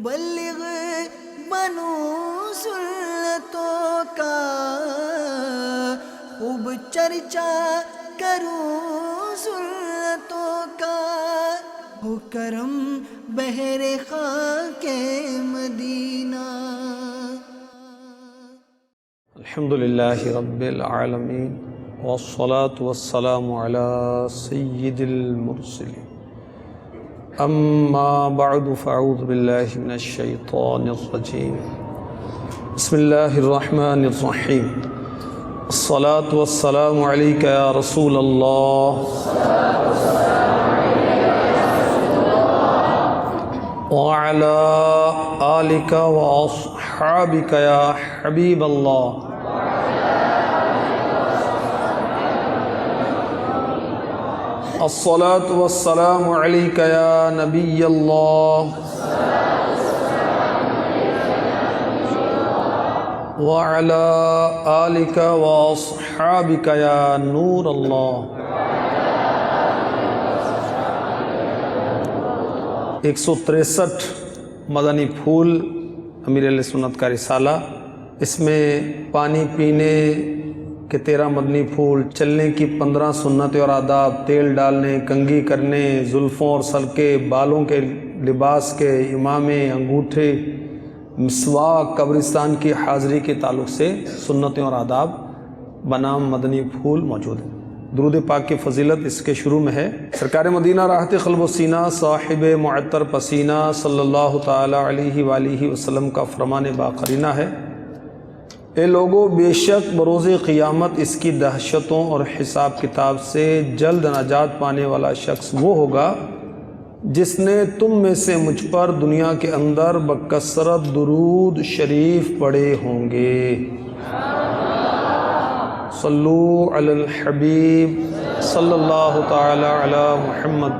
مبلغ بنوں سنتوں کا، خوب چرچا کروں سنتوں کا، ہو کرم بحر خاک مدینہ۔ الحمدللہ رب العالمین والصلاة والسلام علی سید المرسلین، اما بعد فاعوذ باللہ من الشیطان الرجیم، بسم اللہ الرحمن الرحیم، الصلاة والسلام علیک یا رسول اللہ وعلی آلک واصحابک یا حبیب اللہ۔ الصلاة والسلام علیک یا نبی اللہ وعلی آلک واصحابک یا نور اللہ۔ 163 مدنی پھول امیر اہل سنت کا رسالہ، اس میں پانی پینے کے 13 مدنی پھول، چلنے کی 15 سنتیں اور آداب، تیل ڈالنے، کنگھی کرنے، زلفوں اور سر کے بالوں کے لباس کے، امامے، انگوٹھے، مسواک، قبرستان کی حاضری کے تعلق سے سنتیں اور آداب بنام مدنی پھول موجود ہیں۔ درود پاک کی فضیلت اس کے شروع میں ہے۔ سرکار مدینہ راحت قلب و سینہ صاحب معطر پسینہ صلی اللہ تعالی علیہ وآلہ وسلم کا فرمان باقرینہ ہے، اے لوگو، بے شک بروز قیامت اس کی دہشتوں اور حساب کتاب سے جلد نجات پانے والا شخص وہ ہوگا جس نے تم میں سے مجھ پر دنیا کے اندر بکثرت درود شریف پڑھے ہوں گے۔ صلو علی الحبیب صلی اللہ تعالی علی محمد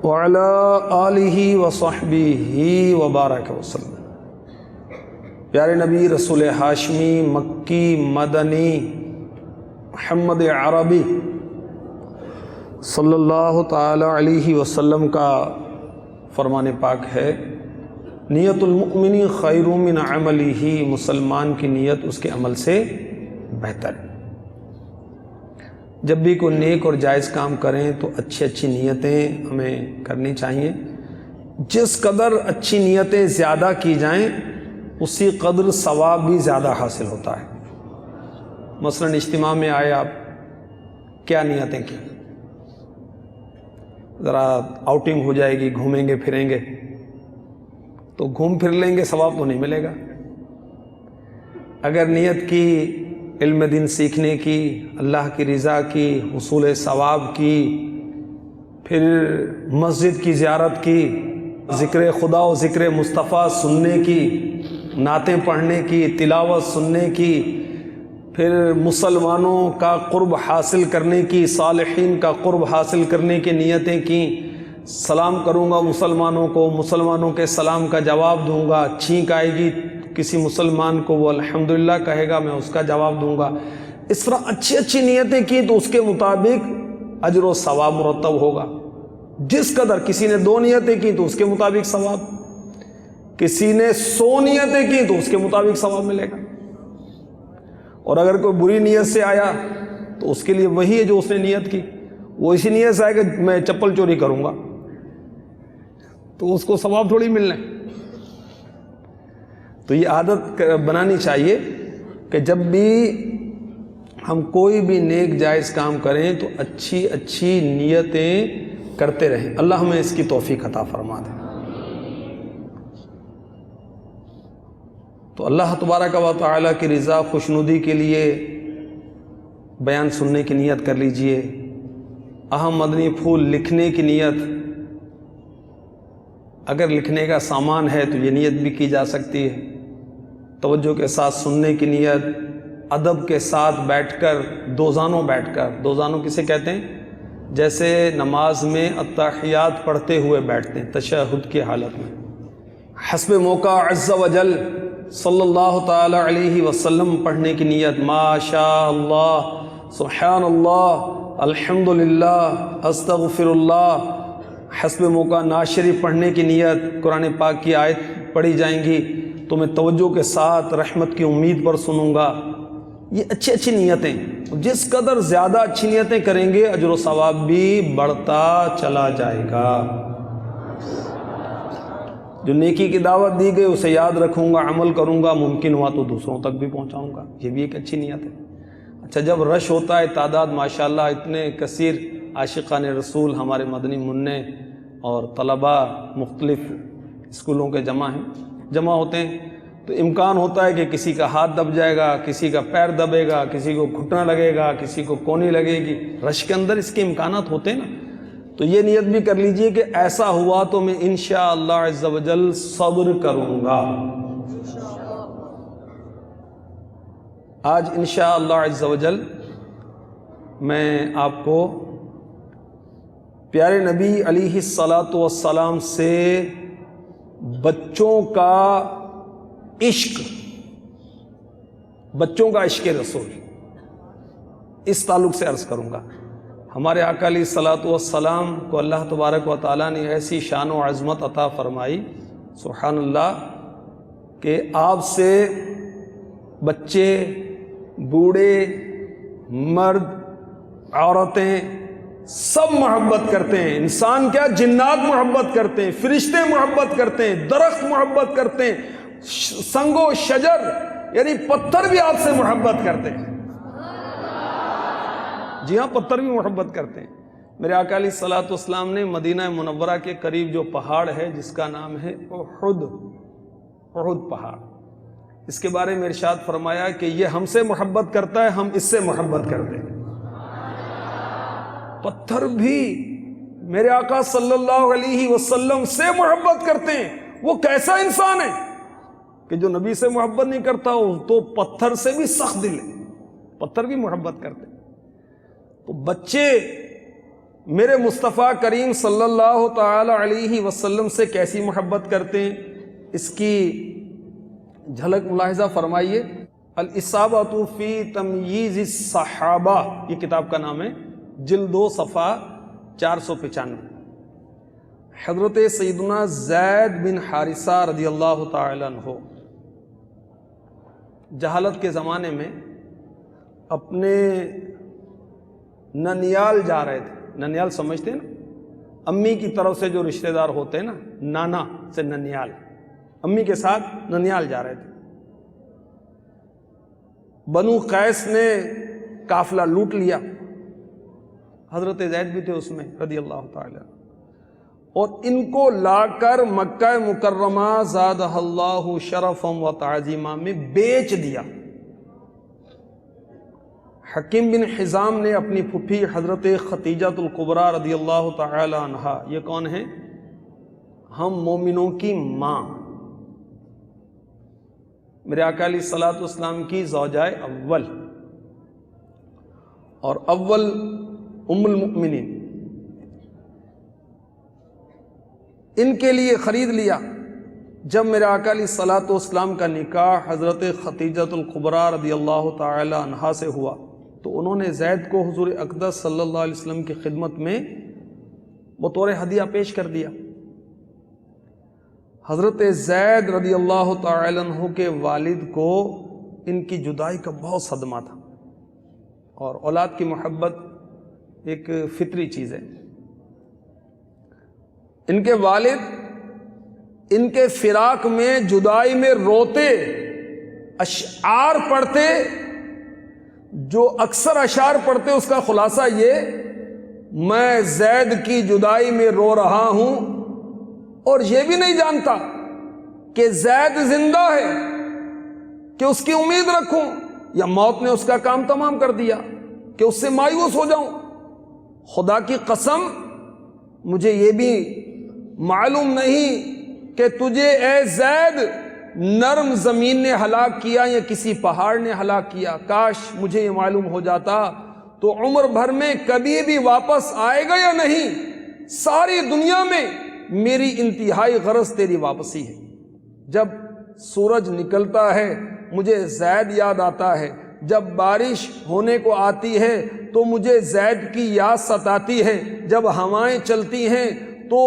وعلی آلہ وصحبہ وبارک وسلم۔ پیارے نبی رسول ہاشمی مکی مدنی محمد عربی صلی اللہ تعالی علیہ وسلم کا فرمان پاک ہے، نیت المؤمن خیر من عملہ، مسلمان کی نیت اس کے عمل سے بہتر ہے۔ جب بھی کوئی نیک اور جائز کام کریں تو اچھی نیتیں ہمیں کرنی چاہیے۔ جس قدر اچھی نیتیں زیادہ کی جائیں اسی قدر ثواب بھی زیادہ حاصل ہوتا ہے۔ مثلاً اجتماع میں آئے آپ، کیا نیتیں کی؟ ذرا آؤٹنگ ہو جائے گی، گھومیں گے پھریں گے، تو گھوم پھر لیں گے، ثواب تو نہیں ملے گا۔ اگر نیت کی علم دین سیکھنے کی، اللہ کی رضا کی، حصول ثواب کی، پھر مسجد کی زیارت کی، ذکر خدا و ذکر مصطفیٰ سننے کی، نعتیں پڑھنے کی، تلاوت سننے کی، پھر مسلمانوں کا قرب حاصل کرنے کی، صالحین کا قرب حاصل کرنے کی نیتیں کی، سلام کروں گا مسلمانوں کو، مسلمانوں کے سلام کا جواب دوں گا، چھینک آئے گی کسی مسلمان کو وہ الحمدللہ کہے گا، میں اس کا جواب دوں گا۔ اس طرح اچھی نیتیں کی تو اس کے مطابق اجر و ثواب مرتب ہوگا۔ جس قدر کسی نے 2 نیتیں کی تو اس کے مطابق ثواب، کسی نے 100 نیتیں کی تو اس کے مطابق ثواب ملے گا۔ اور اگر کوئی بری نیت سے آیا تو اس کے لیے وہی ہے جو اس نے نیت کی، وہ اسی نیت سے آئے کہ میں چپل چوری کروں گا تو اس کو ثواب تھوڑی ملنا ہے۔ تو یہ عادت بنانی چاہیے کہ جب بھی ہم کوئی بھی نیک جائز کام کریں تو اچھی نیتیں کرتے رہیں۔ اللہ ہمیں اس کی توفیق عطا فرما دے۔ تو اللہ تبارک و تعالیٰ کی رضا خوشنودی کے لیے بیان سننے کی نیت کر لیجئے۔ اہم مدنی پھول لکھنے کی نیت، اگر لکھنے کا سامان ہے تو یہ نیت بھی کی جا سکتی ہے۔ توجہ کے ساتھ سننے کی نیت، ادب کے ساتھ بیٹھ کر، دو زانوں بیٹھ کر، دو زانوں کسے کہتے ہیں؟ جیسے نماز میں التحیات پڑھتے ہوئے بیٹھتے ہیں تشہد کی حالت میں، حسب موقع عز و جل صلی اللہ تعالی علیہ وسلم پڑھنے کی نیت، ما شاء اللہ، سبحان اللہ، الحمدللہ، استغفر اللہ، حسب موقع نعت شریف پڑھنے کی نیت، قرآن پاک کی آیت پڑھی جائیں گی تو میں توجہ کے ساتھ رحمت کی امید پر سنوں گا۔ یہ اچھی اچھی نیتیں، جس قدر زیادہ اچھی نیتیں کریں گے اجر و ثواب بھی بڑھتا چلا جائے گا۔ جو نیکی کی دعوت دی گئی اسے یاد رکھوں گا، عمل کروں گا، ممکن ہوا تو دوسروں تک بھی پہنچاؤں گا، یہ بھی ایک اچھی نیت ہے۔ اچھا، جب رش ہوتا ہے، تعداد ماشاءاللہ اتنے کثیر عاشقان رسول ہمارے مدنی منع اور طلباء مختلف اسکولوں کے جمع ہوتے ہیں، تو امکان ہوتا ہے کہ کسی کا ہاتھ دب جائے گا، کسی کا پیر دبے گا، کسی کو گھٹنا لگے گا، کسی کو کونی لگے گی۔ رش کے اندر اس کے امکانات ہوتے ہیں نا، تو یہ نیت بھی کر لیجئے کہ ایسا ہوا تو میں انشاءاللہ عز و جل صبر کروں گا۔ آج انشاءاللہ عز و جل میں آپ کو پیارے نبی علیہ الصلاۃ والسلام سے بچوں کا عشق، بچوں کا عشق رسول، اس تعلق سے عرض کروں گا۔ ہمارے آقا علیہ الصلاۃ والسلام کو اللہ تبارک و تعالیٰ نے ایسی شان و عظمت عطا فرمائی، سبحان اللہ، کہ آپ سے بچے، بوڑھے، مرد، عورتیں سب محبت کرتے ہیں۔ انسان کیا، جنات محبت کرتے ہیں، فرشتے محبت کرتے ہیں، درخت محبت کرتے ہیں، سنگ و شجر یعنی پتھر بھی آپ سے محبت کرتے ہیں۔ جی ہاں، پتھر بھی محبت کرتے ہیں۔ میرے آقا علیہ الصلاۃ والسلام نے مدینہ منورہ کے قریب جو پہاڑ ہے جس کا نام ہے احد پہاڑ، اس کے بارے میں ارشاد فرمایا کہ یہ ہم سے محبت کرتا ہے، ہم اس سے محبت کرتے ہیں۔ پتھر بھی میرے آقا صلی اللہ علیہ وسلم سے محبت کرتے ہیں۔ وہ کیسا انسان ہے کہ جو نبی سے محبت نہیں کرتا، تو پتھر سے بھی سخت دل ہے، پتھر بھی محبت کرتے ہیں۔ تو بچے میرے مصطفیٰ کریم صلی اللہ تعالی علیہ وسلم سے کیسی محبت کرتے ہیں، اس کی جھلک ملاحظہ فرمائیے۔ الاصابۃ فی تمییز الصحابہ، یہ کتاب کا نام ہے، جلد 2 صفحہ 495۔ حضرت سیدنا زید بن حارثہ رضی اللہ تعالی عنہ جہالت کے زمانے میں اپنے ننیال جا رہے تھے۔ ننیال سمجھتے ہیں نا، امی کی طرف سے جو رشتہ دار ہوتے ہیں نا، نانا سے ننیال، امی کے ساتھ ننیال جا رہے تھے۔ بنو قیس نے قافلہ لوٹ لیا، حضرت زید بھی تھے اس میں رضی اللہ تعالی عنہ، اور ان کو لا کر مکہ مکرمہ زادہ اللہ شرفا و تعظیما میں بیچ دیا۔ حکیم بن حزام نے اپنی پھپھی حضرت ختیجۃ الکبریٰ رضی اللہ تعالی عنہا، یہ کون ہیں؟ ہم مومنوں کی ماں، میرے آقا علیہ الصلاۃ والسلام کی زوجہ اول اور اول ام المؤمنین، ان کے لیے خرید لیا۔ جب میرے آقا علیہ الصلاۃ والسلام کا نکاح حضرت ختیجۃ الکبریٰ رضی اللہ تعالی عنہا سے ہوا تو انہوں نے زید کو حضور اقدس صلی اللہ علیہ وسلم کی خدمت میں بطور ہدیہ پیش کر دیا۔ حضرت زید رضی اللہ تعالی عنہ کے والد کو ان کی جدائی کا بہت صدمہ تھا، اور اولاد کی محبت ایک فطری چیز ہے۔ ان کے والد ان کے فراق میں، جدائی میں روتے، اشعار پڑھتے، جو اکثر اشعار پڑھتے اس کا خلاصہ یہ، میں زید کی جدائی میں رو رہا ہوں اور یہ بھی نہیں جانتا کہ زید زندہ ہے، کہ اس کی امید رکھوں، یا موت نے اس کا کام تمام کر دیا کہ اس سے مایوس ہو جاؤں۔ خدا کی قسم مجھے یہ بھی معلوم نہیں کہ تجھے اے زید نرم زمین نے ہلاک کیا یا کسی پہاڑ نے ہلاک کیا، کاش مجھے یہ معلوم ہو جاتا تو عمر بھر میں کبھی بھی واپس آئے گا یا نہیں۔ ساری دنیا میں میری انتہائی غرض تیری واپسی ہے۔ جب سورج نکلتا ہے مجھے زید یاد آتا ہے، جب بارش ہونے کو آتی ہے تو مجھے زید کی یاد ستاتی ہے، جب ہوائیں چلتی ہیں تو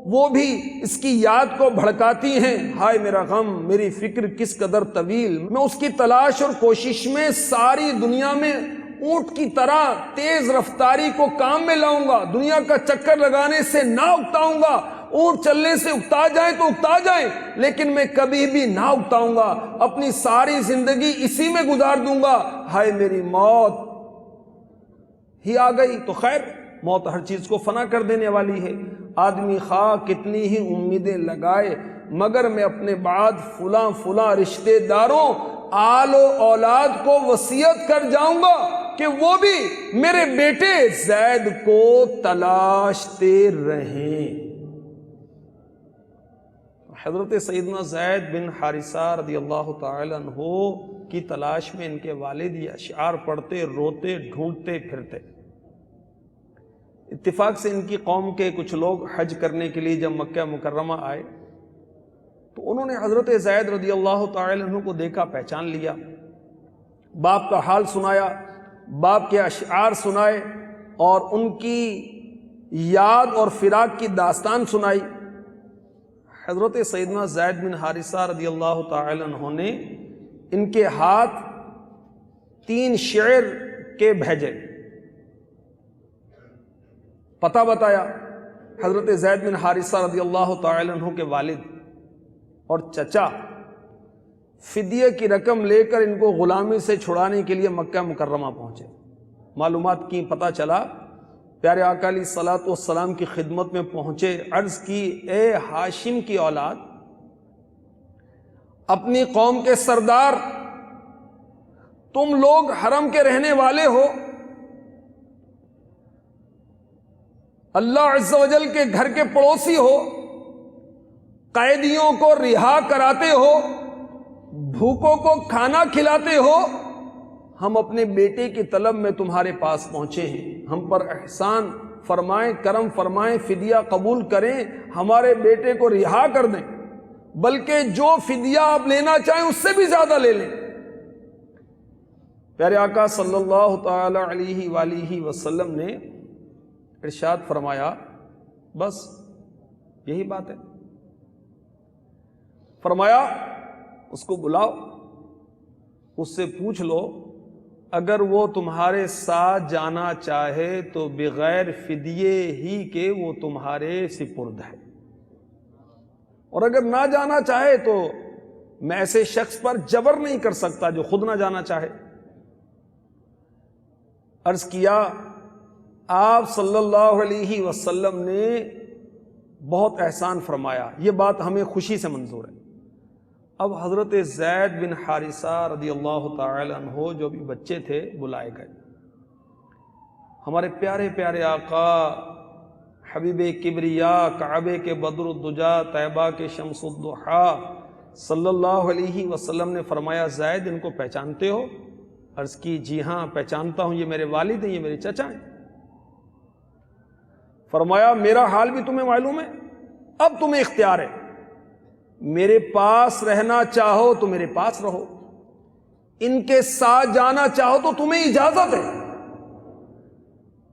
وہ بھی اس کی یاد کو بھڑکاتی ہیں، ہائے میرا غم، میری فکر کس قدر طویل، میں اس کی تلاش اور کوشش میں ساری دنیا میں اونٹ کی طرح تیز رفتاری کو کام میں لاؤں گا، دنیا کا چکر لگانے سے نہ اکتاؤں گا، اونٹ چلنے سے اکتا جائیں تو اکتا جائیں لیکن میں کبھی بھی نہ اکتاؤں گا، اپنی ساری زندگی اسی میں گزار دوں گا، ہائے میری موت ہی آ گئی تو خیر، موت ہر چیز کو فنا کر دینے والی ہے، آدمی خواہ کتنی ہی امیدیں لگائے مگر میں اپنے بعد فلاں فلاں رشتہ داروں، آل و اولاد کو وصیت کر جاؤں گا کہ وہ بھی میرے بیٹے زید کو تلاشتے رہیں۔ حضرت سیدنا زید بن حارثہ رضی اللہ تعالی عنہ کی تلاش میں ان کے والد یہ اشعار پڑھتے، روتے، ڈھونڈتے پھرتے۔ اتفاق سے ان کی قوم کے کچھ لوگ حج کرنے کے لیے جب مکہ مکرمہ آئے تو انہوں نے حضرت زید رضی اللہ تعالی عنہ کو دیکھا، پہچان لیا، باپ کا حال سنایا، باپ کے اشعار سنائے اور ان کی یاد اور فراق کی داستان سنائی۔ حضرت سیدنا زید بن حارثہ رضی اللہ تعالی عنہ نے ان کے ہاتھ 3 شعر کے بھیجے، پتہ بتایا۔ حضرت زید بن حارثہ رضی اللہ تعالی عنہ کے والد اور چچا فدیہ کی رقم لے کر ان کو غلامی سے چھڑانے کے لیے مکہ مکرمہ پہنچے۔ معلومات کی پتہ چلا، پیارے آقا علیہ الصلوۃ والسلام کی خدمت میں پہنچے، عرض کی اے ہاشم کی اولاد، اپنی قوم کے سردار، تم لوگ حرم کے رہنے والے ہو، اللہ عز و جل کے گھر کے پڑوسی ہو، قیدیوں کو رہا کراتے ہو، بھوکوں کو کھانا کھلاتے ہو، ہم اپنے بیٹے کی طلب میں تمہارے پاس پہنچے ہیں، ہم پر احسان فرمائیں، کرم فرمائیں، فدیہ قبول کریں، ہمارے بیٹے کو رہا کر دیں، بلکہ جو فدیہ آپ لینا چاہیں اس سے بھی زیادہ لے لیں۔ پیارے آقا صلی اللہ تعالی علیہ وآلہ وسلم نے ارشاد فرمایا، بس یہی بات ہے، فرمایا اس کو بلاؤ، اس سے پوچھ لو اگر وہ تمہارے ساتھ جانا چاہے تو بغیر فدیے ہی کے وہ تمہارے سپرد ہے، اور اگر نہ جانا چاہے تو میں ایسے شخص پر جبر نہیں کر سکتا جو خود نہ جانا چاہے۔ عرض کیا، آپ صلی اللہ علیہ وسلم نے بہت احسان فرمایا، یہ بات ہمیں خوشی سے منظور ہے۔ اب حضرت زید بن حارثہ رضی اللہ تعالی عنہ جو بھی بچے تھے بلائے گئے، ہمارے پیارے پیارے آقا حبیب کبریا، کعبے کے بدر الدجا، طیبہ کے شمس الضحیٰ صلی اللہ علیہ وسلم نے فرمایا، زید ان کو پہچانتے ہو؟ عرض کی جی ہاں پہچانتا ہوں، یہ میرے والد ہیں، یہ میرے چچا ہیں۔ فرمایا میرا حال بھی تمہیں معلوم ہے، اب تمہیں اختیار ہے، میرے پاس رہنا چاہو تو میرے پاس رہو، ان کے ساتھ جانا چاہو تو تمہیں اجازت ہے۔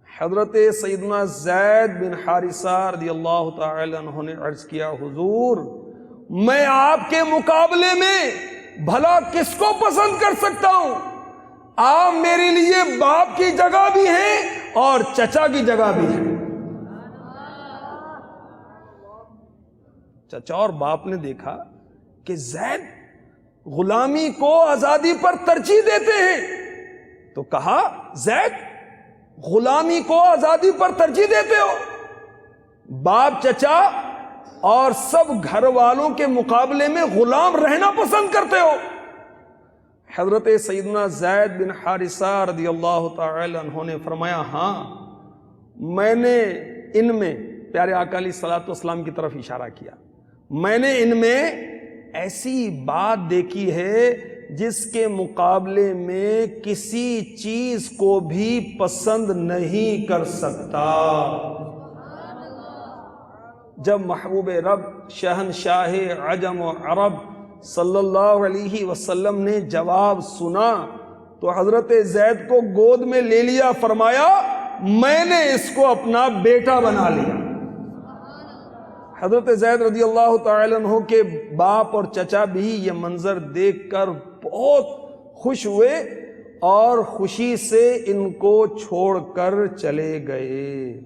حضرت سیدنا زید بن حارثہ رضی اللہ تعالی عنہ نے عرض کیا، حضور میں آپ کے مقابلے میں بھلا کس کو پسند کر سکتا ہوں؟ آپ میرے لیے باپ کی جگہ بھی ہیں اور چچا کی جگہ بھی ہیں۔ چچا اور باپ نے دیکھا کہ زید غلامی کو آزادی پر ترجیح دیتے ہیں، تو کہا زید غلامی کو آزادی پر ترجیح دیتے ہو، باپ چچا اور سب گھر والوں کے مقابلے میں غلام رہنا پسند کرتے ہو۔ حضرت سیدنا زید بن حارثہ رضی اللہ تعالی عنہ نے فرمایا، ہاں میں نے ان میں، پیارے آقا علیہ الصلوۃ والسلام کی طرف اشارہ کیا، میں نے ان میں ایسی بات دیکھی ہے جس کے مقابلے میں کسی چیز کو بھی پسند نہیں کر سکتا۔ جب محبوب رب شہنشاہ عجم و عرب صلی اللہ علیہ وسلم نے جواب سنا تو حضرت زید کو گود میں لے لیا، فرمایا میں نے اس کو اپنا بیٹا بنا لیا۔ حضرت زید رضی اللہ تعالی عنہ کے باپ اور چچا بھی یہ منظر دیکھ کر بہت خوش ہوئے اور خوشی سے ان کو چھوڑ کر چلے گئے۔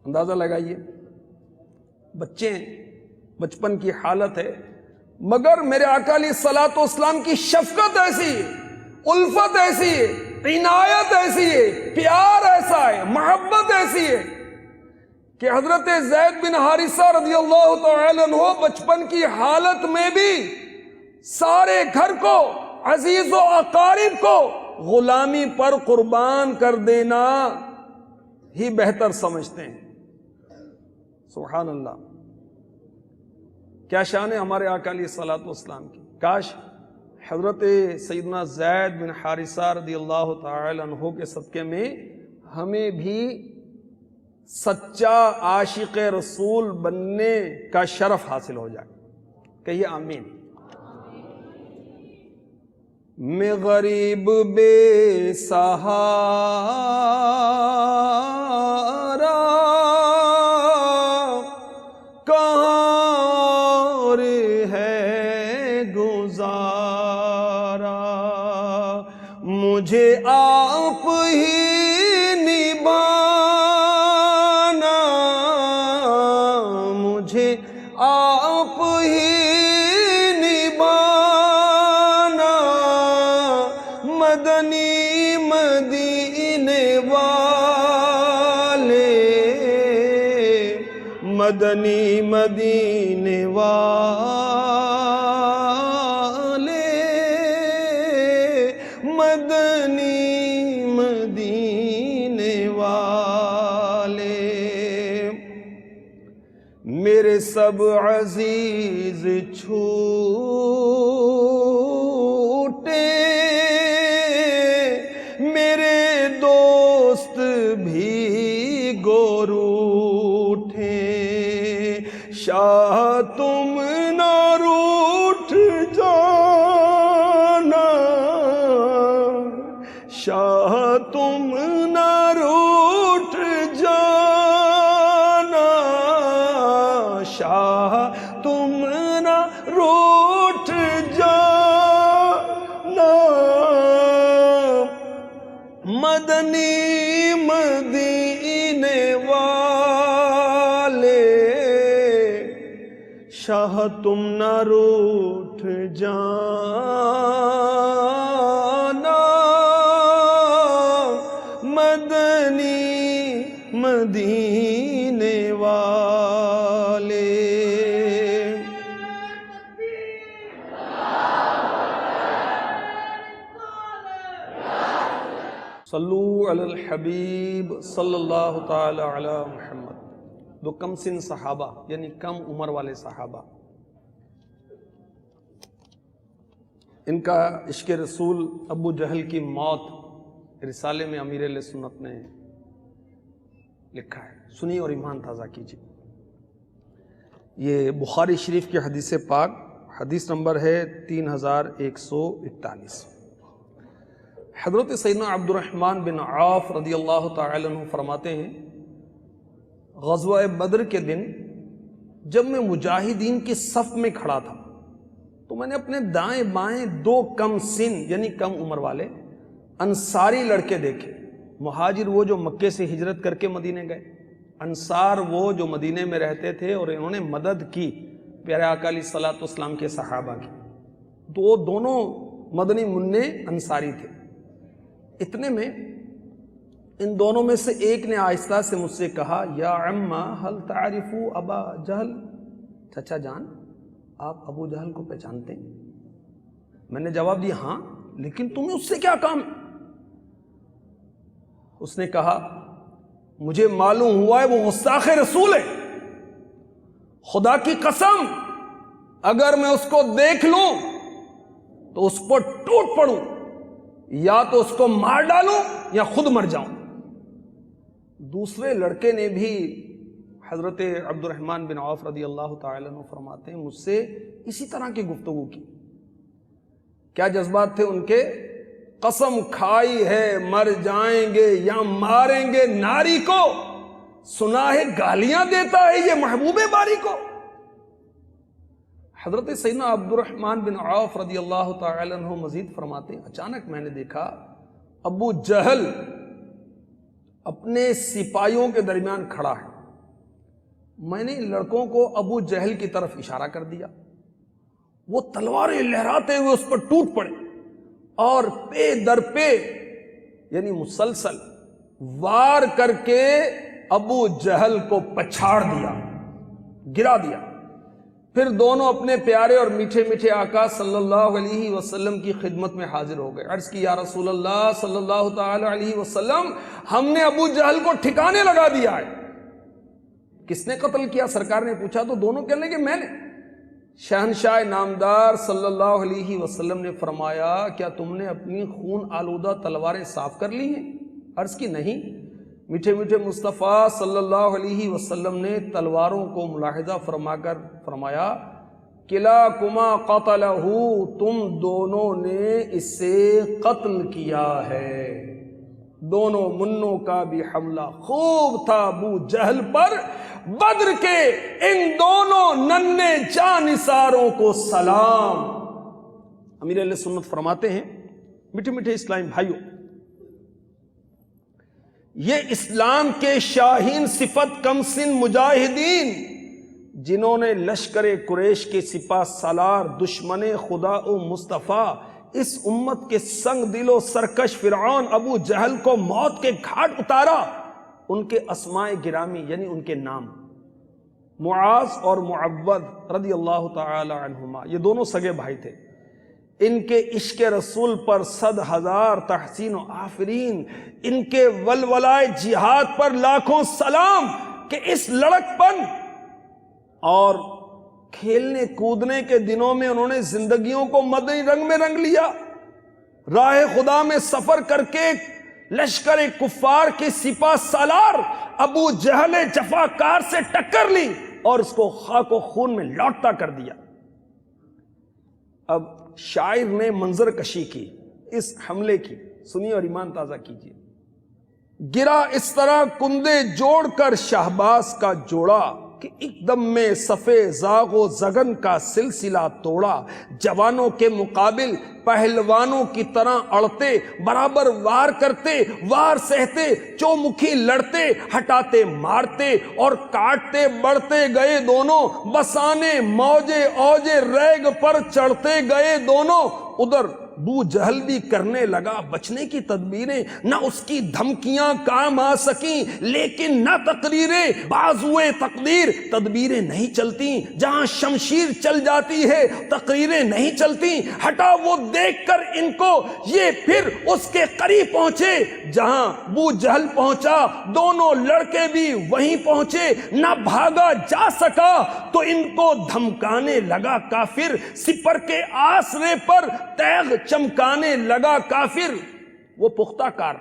اندازہ لگائیے، بچے بچپن کی حالت ہے، مگر میرے آقا علیہ الصلوۃ والسلام کی شفقت ایسی ہے، الفت ایسی ہے، عنایت ایسی ہے، پیار ایسا ہے، محبت ایسی ہے کہ حضرت زید بن حارثہ رضی اللہ تعالی عنہ بچپن کی حالت میں بھی سارے گھر کو، عزیز و اقارب کو غلامی پر قربان کر دینا ہی بہتر سمجھتے ہیں۔ سبحان اللہ، کیا شان ہے ہمارے آقا علیہ الصلوۃ والسلام کی۔ کاش حضرت سیدنا زید بن حارثہ رضی اللہ تعالی عنہ کے صدقے میں ہمیں بھی سچا عاشق رسول بننے کا شرف حاصل ہو جائے۔ کہیے آمین۔ میں غریب بے سہارا کہاں اور ہے گزارا، مجھے آپ ہی آپ ہی نبھانا، مدنی مدینے والے، مدنی مدینے والے، مدنی مدینے والے، میرے سب عزیز چھوٹے، میرے دوست بھی گور اٹھے، شاہ تم نہ روٹھ جانا، شاہ تم نہ روٹھ جانا، شاہ تم نہ روٹھ جانا، مدنی مدینے والے، شاہ تم نہ روٹھ جانا، مدنی مدینے والے۔ صلو علی الحبیب صلی اللہ تعالی علی محمد۔ دو کم سن صحابہ یعنی کم عمر والے صحابہ، ان کا عشق رسول ابو جہل کی موت رسالے میں امیر اہل سنت نے لکھا ہے، سنیے اور ایمان تازہ کیجیے۔ یہ بخاری شریف کی حدیث پاک، حدیث نمبر ہے 3141۔ حضرت سیدنا عبد الرحمن بن عوف رضی اللہ تعالی عنہ فرماتے ہیں، غزوہ بدر کے دن جب میں مجاہدین کی صف میں کھڑا تھا تو میں نے اپنے دائیں بائیں دو کم سن یعنی کم عمر والے انصاری لڑکے دیکھے۔ مہاجر وہ جو مکے سے ہجرت کر کے مدینے گئے، انصار وہ جو مدینے میں رہتے تھے اور انہوں نے مدد کی پیارے آقا علیہ الصلوۃ والسلام کے صحابہ کی، تو وہ دونوں مدنی منع انصاری تھے۔ اتنے میں ان دونوں میں سے ایک نے آہستہ سے مجھ سے کہا، یا عمّا هل تعرف ابا جہل، چچا جان آپ ابو جہل کو پہچانتے ہیں؟ میں نے جواب دیا ہاں، لیکن تمہیں اس سے کیا کام؟ اس نے کہا مجھے معلوم ہوا ہے وہ غستاخ رسول ہے، خدا کی قسم اگر میں اس کو دیکھ لوں تو اس پر ٹوٹ پڑوں، یا تو اس کو مار ڈالوں یا خود مر جاؤں۔ دوسرے لڑکے نے بھی، حضرت عبد الرحمن بن عوف رضی اللہ تعالی عنہ فرماتے ہیں، مجھ سے اسی طرح کی گفتگو کی۔ کیا جذبات تھے ان کے؟ قسم کھائی ہے مر جائیں گے یا ماریں گے ناری کو، سنا ہے گالیاں دیتا ہے یہ محبوب باری کو. حضرت سیدنا عبد الرحمن بن عوف رضی اللہ تعالی عنہ مزید فرماتے ہیں اچانک میں نے دیکھا ابو جہل اپنے سپاہیوں کے درمیان کھڑا ہے. میں نے ان لڑکوں کو ابو جہل کی طرف اشارہ کر دیا. وہ تلواریں لہراتے ہوئے اس پر ٹوٹ پڑے اور پے در پے یعنی مسلسل وار کر کے ابو جہل کو پچھاڑ دیا، گرا دیا. پھر دونوں اپنے پیارے اور میٹھے میٹھے آقا صلی اللہ علیہ وسلم کی خدمت میں حاضر ہو گئے. عرض کی یا رسول اللہ صلی اللہ تعالی علیہ وسلم، ہم نے ابو جہل کو ٹھکانے لگا دیا ہے. کس نے قتل کیا؟ سرکار نے پوچھا تو دونوں کہنے لگے میں نے. شہنشاہ نامدار صلی اللہ علیہ وسلم نے فرمایا کیا تم نے اپنی خون آلودہ تلواریں صاف کر لی ہیں؟ عرض کی نہیں. میٹھے میٹھے مصطفیٰ صلی اللہ علیہ وسلم نے تلواروں کو ملاحظہ فرما کر فرمایا کلاکما قتلہ، تم دونوں نے اسے قتل کیا ہے. دونوں منوں کا بھی حملہ خوب تھا ابو جہل پر. بدر کے ان دونوں ننھے جانثاروں کو سلام. امیر اہل سنت فرماتے ہیں میٹھے میٹھے اسلامی بھائیوں، یہ اسلام کے شاہین صفت کم سن مجاہدین جنہوں نے لشکر قریش کے سپاہ سالار دشمن خدا و مصطفیٰ اس امت کے سنگ دل و سرکش فرعون ابو جہل کو موت کے گھاٹ اتارا، ان کے اسماء گرامی یعنی ان کے نام معاذ اور معوذ رضی اللہ تعالی عنہما، یہ دونوں سگے بھائی تھے. ان کے عشق رسول پر 100,000 تحسین و آفرین، ان کے ولولائے جہاد پر لاکھوں سلام کہ اس لڑک پن اور کھیلنے کودنے کے دنوں میں انہوں نے زندگیوں کو مدنی رنگ میں رنگ لیا. راہ خدا میں سفر کر کے لشکر کفار کے سپاہ سالار ابو جہل جفاکار سے ٹکر لی اور اس کو خاک و خون میں لوٹتا کر دیا. اب شاعر نے منظر کشی کی اس حملے کی، سنیے اور ایمان تازہ کیجیے. گرا اس طرح کندے جوڑ کر شہباز کا جوڑا کہ ایک دم میں صفے زاغ و زگن کا سلسلہ توڑا. جوانوں کے مقابل پہلوانوں کی طرح اڑتے، برابر وار کرتے، وار سہتے، چومکھی لڑتے، ہٹاتے مارتے اور کاٹتے بڑھتے گئے دونوں. بسانے موجے اوجے ریگ پر چڑھتے گئے دونوں. ادھر بو جہل بھی کرنے لگا بچنے کی تدبیریں، نہ اس کی دھمکیاں کام آ سکیں لیکن نہ تقریریں. بازوئے تقدیر تدبیریں نہیں چلتی، جہاں شمشیر چل جاتی ہے تقریریں نہیں چلتی. ہٹا وہ دیکھ کر ان کو، یہ پھر اس کے قریب پہنچے جہاں بو جہل پہنچا. دونوں لڑکے بھی وہیں پہنچے، نہ بھاگا جا سکا تو ان کو دھمکانے لگا کافر. سپر کے آسرے پر تیغ چمکانے لگا کافر. وہ پختہ کار،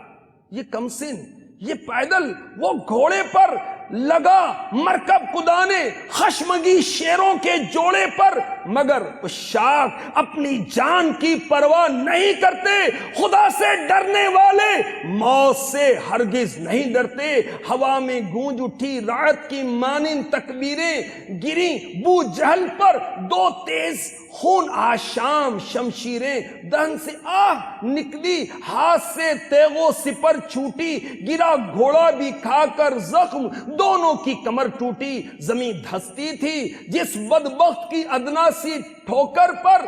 یہ کمسن، یہ پیدل، وہ گھوڑے پر لگا مرکب کدانے، خشمگی شیروں کے جوڑے پر. مگر شاک اپنی جان کی پرواہ نہیں کرتے. خدا سے ڈرنے والے موت سے ہرگز نہیں ڈرتے. ہوا میں گونج اٹھی رعد کی مانند تکبیریں، گری بو جہل پر دو تیز خون آشام شمشیریں. دہن سے آہ نکلی، ہاتھ سے تیغ و سپر چھوٹی. گرا گھوڑا بھی کھا کر زخم، دونوں کی کمر ٹوٹی. زمین دھستی تھی جس بدبخت کی ادنا سی ٹھوکر پر.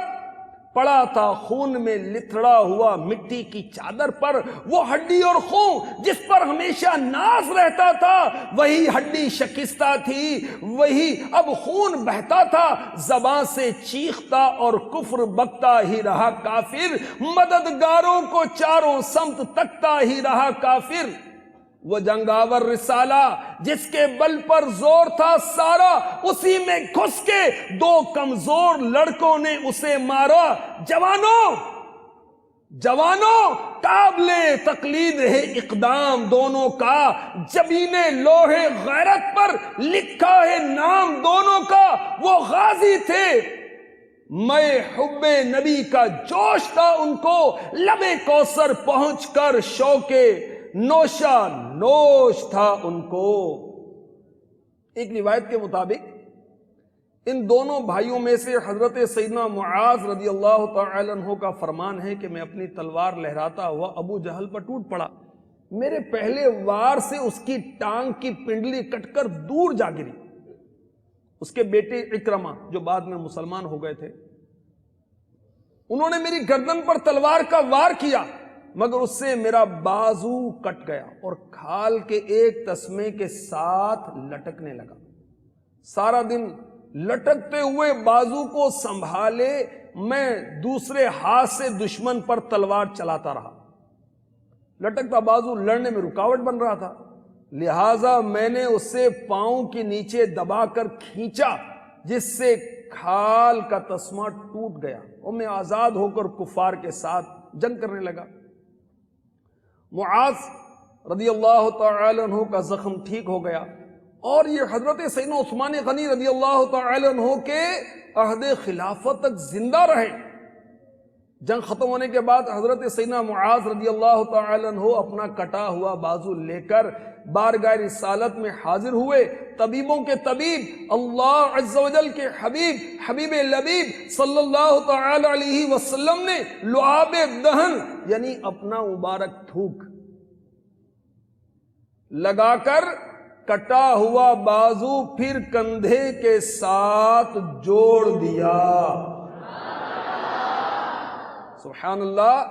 پڑا تھا خون میں لتڑا ہوا مٹی کی چادر پر. وہ ہڈی اور خون جس پر ہمیشہ ناز رہتا تھا وہی ہڈی شکستہ تھی، وہی اب خون بہتا تھا. زبان سے چیختا اور کفر بکتا ہی رہا کافر. مددگاروں کو چاروں سمت تکتا ہی رہا کافر. وہ جنگاور رسالہ جس کے بل پر زور تھا سارا، اسی میں گھس کے دو کمزور لڑکوں نے اسے مارا. جوانوں قابل تقلید ہے اقدام دونوں کا. جبین لوہے غیرت پر لکھا ہے نام دونوں کا. وہ غازی تھے، میں حب نبی کا جوش تھا ان کو. لبے کوثر پہنچ کر شوقے نوشا نوش تھا ان کو. ایک روایت کے مطابق ان دونوں بھائیوں میں سے حضرت سیدنا معاذ رضی اللہ تعالی عنہ کا فرمان ہے کہ میں اپنی تلوار لہراتا ہوا ابو جہل پر ٹوٹ پڑا، میرے پہلے وار سے اس کی ٹانگ کی پنڈلی کٹ کر دور جا گری۔ اس کے بیٹے اکرمہ جو بعد میں مسلمان ہو گئے تھے، انہوں نے میری گردن پر تلوار کا وار کیا، مگر اس سے میرا بازو کٹ گیا اور کھال کے ایک تسمے کے ساتھ لٹکنے لگا۔ سارا دن لٹکتے ہوئے بازو کو سنبھالے میں دوسرے ہاتھ سے دشمن پر تلوار چلاتا رہا۔ لٹکتا بازو لڑنے میں رکاوٹ بن رہا تھا، لہٰذا میں نے اسے پاؤں کے نیچے دبا کر کھینچا، جس سے کھال کا تسمہ ٹوٹ گیا اور میں آزاد ہو کر کفار کے ساتھ جنگ کرنے لگا۔ معاذ رضی اللہ تعالی عنہ کا زخم ٹھیک ہو گیا اور یہ حضرت سیدنا عثمان غنی رضی اللہ تعالی عنہ کے عہد خلافت تک زندہ رہے۔ جنگ ختم ہونے کے بعد حضرت سیدنا معاذ رضی اللہ تعالی عنہ اپنا کٹا ہوا بازو لے کر بارگاہ رسالت میں حاضر ہوئے۔ طبیبوں کے طبیب، اللہ عز و جل کے حبیب، حبیب لبیب صلی اللہ تعالی علیہ وسلم نے لعاب دہن یعنی اپنا مبارک تھوک لگا کر کٹا ہوا بازو پھر کندھے کے ساتھ جوڑ دیا۔ سبحان اللہ،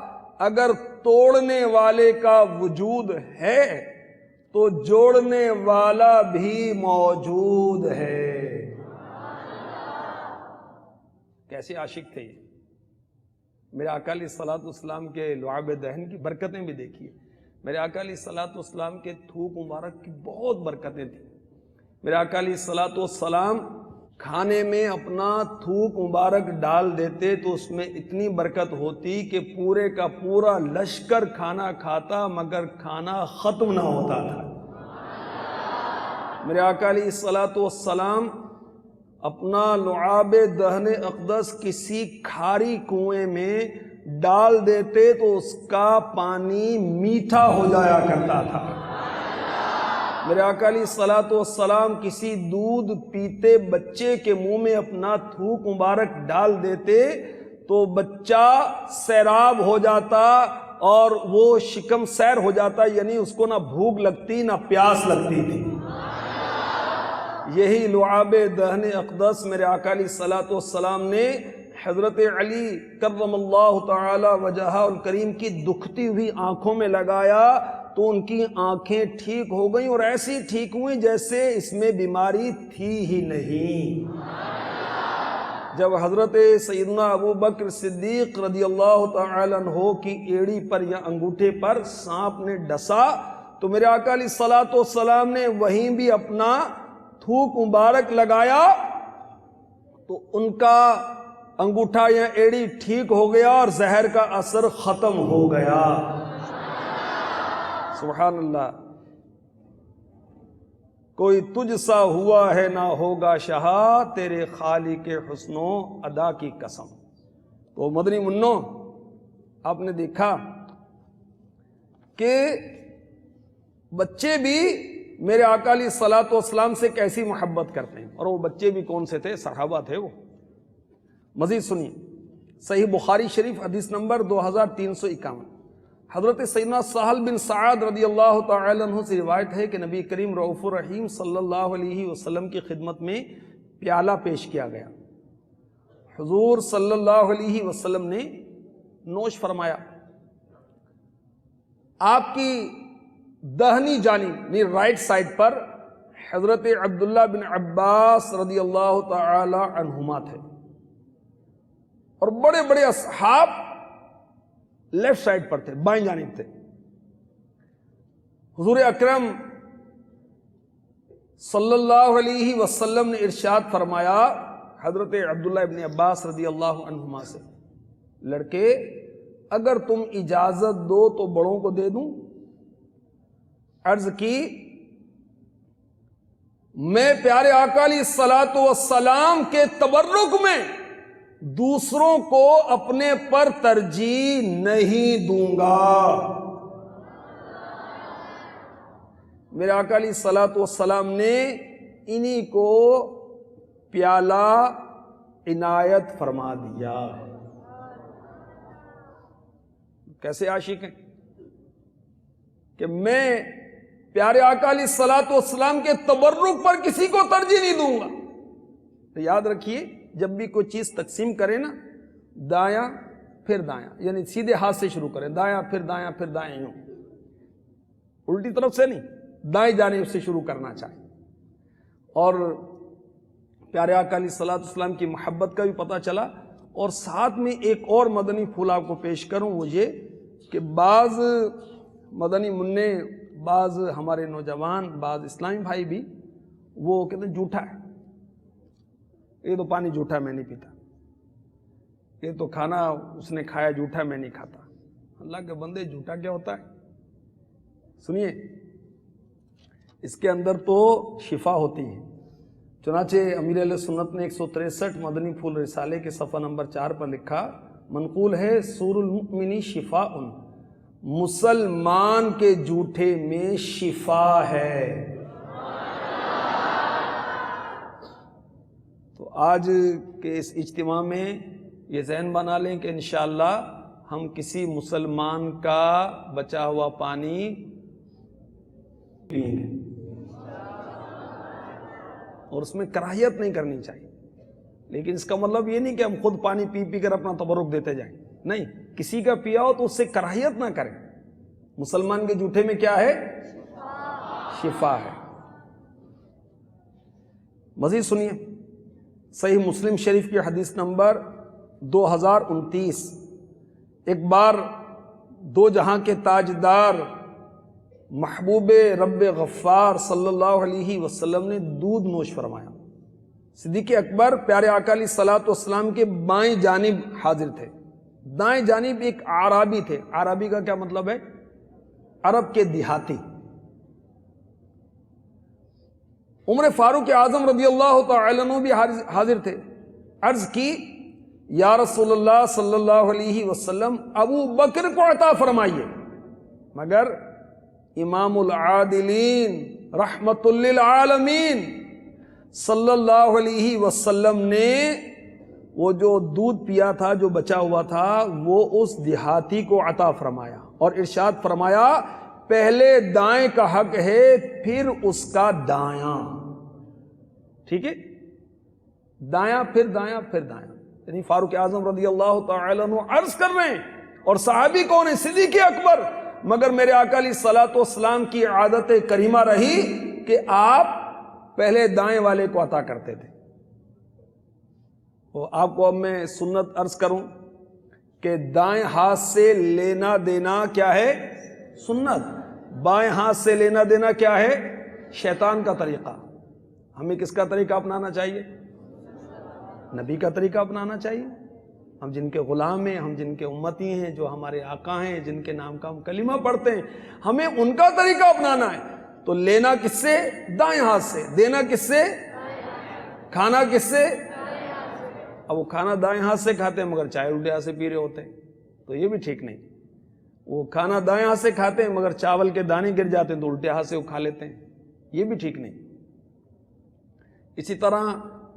اگر توڑنے والے کا وجود ہے تو جوڑنے والا بھی موجود ہے۔ کیسے عاشق تھے یہ! میرے آقا علیہ الصلوۃ والسلام کے لعاب دہن کی برکتیں بھی دیکھیے، میرے آقا علیہ الصلوۃ والسلام کے تھوک مبارک کی بہت برکتیں تھیں۔ میرے آقا علیہ الصلوۃ والسلام کھانے میں اپنا تھوک مبارک ڈال دیتے تو اس میں اتنی برکت ہوتی کہ پورے کا پورا لشکر کھانا کھاتا مگر کھانا ختم نہ ہوتا تھا۔ میرے آقا علیہ الصلوۃ والسلام اپنا لعاب دہن اقدس کسی کھاری کنویں میں ڈال دیتے تو اس کا پانی میٹھا ہو جایا کرتا تھا۔ میرے آقا علیہ الصلوۃ والسلام کسی دودھ پیتے بچے کے منہ میں اپنا تھوک مبارک ڈال دیتے تو بچہ سیراب ہو جاتا اور وہ شکم سیر ہو جاتا، یعنی اس کو نہ بھوک لگتی نہ پیاس لگتی تھی۔ یہی لعاب دہن اقدس میرے آقا علیہ الصلوۃ والسلام نے حضرت علی کرم اللہ تعالی وجہہ الکریم کی دکھتی ہوئی آنکھوں میں لگایا تو ان کی آنکھیں ٹھیک ہو گئیں اور ایسی ٹھیک ہوئیں جیسے اس میں بیماری تھی ہی نہیں۔ جب حضرت سیدنا ابو بکر صدیق رضی اللہ تعالی عنہ کی ایڑی پر یا انگوٹھے پر سانپ نے ڈسا تو میرے آقا علیہ الصلوۃ والسلام نے وہیں بھی اپنا تھوک مبارک لگایا تو ان کا انگوٹھا یا ایڑی ٹھیک ہو گیا اور زہر کا اثر ختم ہو گیا۔ سبحان اللہ، کوئی تجھ سا ہوا ہے نہ ہوگا شہا، تیرے خالق حسن و ادا کی قسم۔ تو مدنی منو، آپ نے دیکھا کہ بچے بھی میرے آقا علیہ الصلوۃ والسلام سے کیسی محبت کرتے ہیں، اور وہ بچے بھی کون سے تھے؟ صحابہ تھے وہ۔ مزید سنیے، صحیح بخاری شریف حدیث نمبر 2351، حضرت سیدنا سہل بن سعد رضی اللہ تعالی عنہ سے روایت ہے کہ نبی کریم رؤوف الرحیم صلی اللہ علیہ وسلم کی خدمت میں پیالہ پیش کیا گیا۔ حضور صلی اللہ علیہ وسلم نے نوش فرمایا۔ آپ کی دہنی جانب رائٹ سائڈ پر حضرت عبداللہ بن عباس رضی اللہ تعالی عنہما تھے اور بڑے بڑے اصحاب لیفٹ سائڈ پر تھے، بائیں جانب تھے۔ حضور اکرم صلی اللہ علیہ وسلم نے ارشاد فرمایا حضرت عبداللہ ابن عباس رضی اللہ عنہما سے، لڑکے اگر تم اجازت دو تو بڑوں کو دے دوں؟ عرض کی، میں پیارے آقا علیہ الصلوۃ والسلام کے تبرک میں دوسروں کو اپنے پر ترجیح نہیں دوں گا۔ میرے آقا علیہ الصلوۃ والسلام نے انہی کو پیالہ عنایت فرما دیا. کیسے عاشق ہیں کہ میں پیارے آقا علیہ الصلوۃ والسلام کے تبرک پر کسی کو ترجیح نہیں دوں گا. تو یاد رکھیے جب بھی کوئی چیز تقسیم کرے نا، دایاں پھر دایاں، یعنی سیدھے ہاتھ سے شروع کریں، دایاں پھر دایاں، یوں الٹی طرف سے نہیں، دائیں جانب سے شروع کرنا چاہیے. اور پیارے آقا علیہ الصلوۃ والسلام کی محبت کا بھی پتہ چلا. اور ساتھ میں ایک اور مدنی پھول آپ کو پیش کروں، وہ یہ کہ بعض مدنی منع، بعض ہمارے نوجوان، بعض اسلامی بھائی بھی وہ کہتے ہیں جھوٹا ہے، یہ تو پانی جھوٹا ہے میں نہیں پیتا، یہ تو کھانا اس نے کھایا جھوٹا میں نہیں کھاتا. اللہ کے بندے جھوٹا کیا ہوتا ہے؟ سنیے، اس کے اندر تو شفا ہوتی ہے. چنانچہ امیر اہل سنت نے 163 مدنی پھول رسالے کے صفحہ نمبر 4 پر لکھا، منقول ہے سور المؤمن شفاء، مسلمان کے جھوٹے میں شفا ہے. تو آج کے اس اجتماع میں یہ ذہن بنا لیں کہ انشاءاللہ ہم کسی مسلمان کا بچا ہوا پانی پئیں گے، اور اس میں کراہیت نہیں کرنی چاہیے. لیکن اس کا مطلب یہ نہیں کہ ہم خود پانی پی پی کر اپنا تبرک دیتے جائیں، نہیں، کسی کا پیا ہو تو اس سے کراہیت نہ کریں. مسلمان کے جھوٹے میں کیا ہے؟ شفا ہے. مزید سنیے، صحیح مسلم شریف کی حدیث نمبر 2029. ایک بار دو جہاں کے تاجدار محبوب رب غفار صلی اللہ علیہ وسلم نے دودھ نوش فرمایا. صدیق اکبر پیارے آقا علیہ الصلوۃ والسلام کے بائیں جانب حاضر تھے. دائیں جانب ایک اعرابی تھے. اعرابی کا کیا مطلب ہے؟ عرب کے دیہاتی. عمر فاروق اعظم رضی اللہ تعالی عنہ بھی حاضر تھے. عرض کی، یا رسول اللہ صلی اللہ علیہ وسلم، ابو بکر کو عطا فرمائیے. مگر امام العادلین رحمت للعالمین صلی اللہ علیہ وسلم نے وہ جو دودھ پیا تھا، جو بچا ہوا تھا، وہ اس دیہاتی کو عطا فرمایا اور ارشاد فرمایا، پہلے دائیں کا حق ہے، پھر اس کا دایاں. ٹھیک ہے، دایاں پھر دایاں پھر دایاں. یعنی فاروق اعظم رضی اللہ تعالی عنہ عرض کر رہے ہیں، اور صحابی کون ہے؟ صدیق اکبر. مگر میرے آقا علیہ الصلوۃ والسلام کی عادت کریمہ رہی کہ آپ پہلے دائیں والے کو عطا کرتے تھے. تو آپ کو اب میں سنت عرض کروں کہ دائیں ہاتھ سے لینا دینا کیا ہے؟ سنت. بائیں ہاتھ سے لینا دینا کیا ہے؟ شیطان کا طریقہ. ہمیں کس کا طریقہ اپنانا چاہیے؟ نبی کا طریقہ اپنانا چاہیے. ہم جن کے غلام ہیں، ہم جن کے امتی ہیں، جو ہمارے آقا ہیں، جن کے نام کا ہم کلمہ پڑھتے ہیں، ہمیں ان کا طریقہ اپنانا ہے. تو لینا کس سے؟ دائیں ہاتھ سے. دینا کس سے؟ کھانا کس سے؟ اب وہ کھانا دائیں ہاتھ سے کھاتے ہیں مگر چائے الٹے ہاتھ سے پی رہے ہوتے ہیں، تو یہ بھی ٹھیک نہیں. وہ کھانا دائیں ہاتھ سے کھاتے ہیں مگر چاول کے دانے گر جاتے ہیں تو الٹے ہاتھ سے وہ کھا لیتے ہیں، یہ بھی ٹھیک نہیں. اسی طرح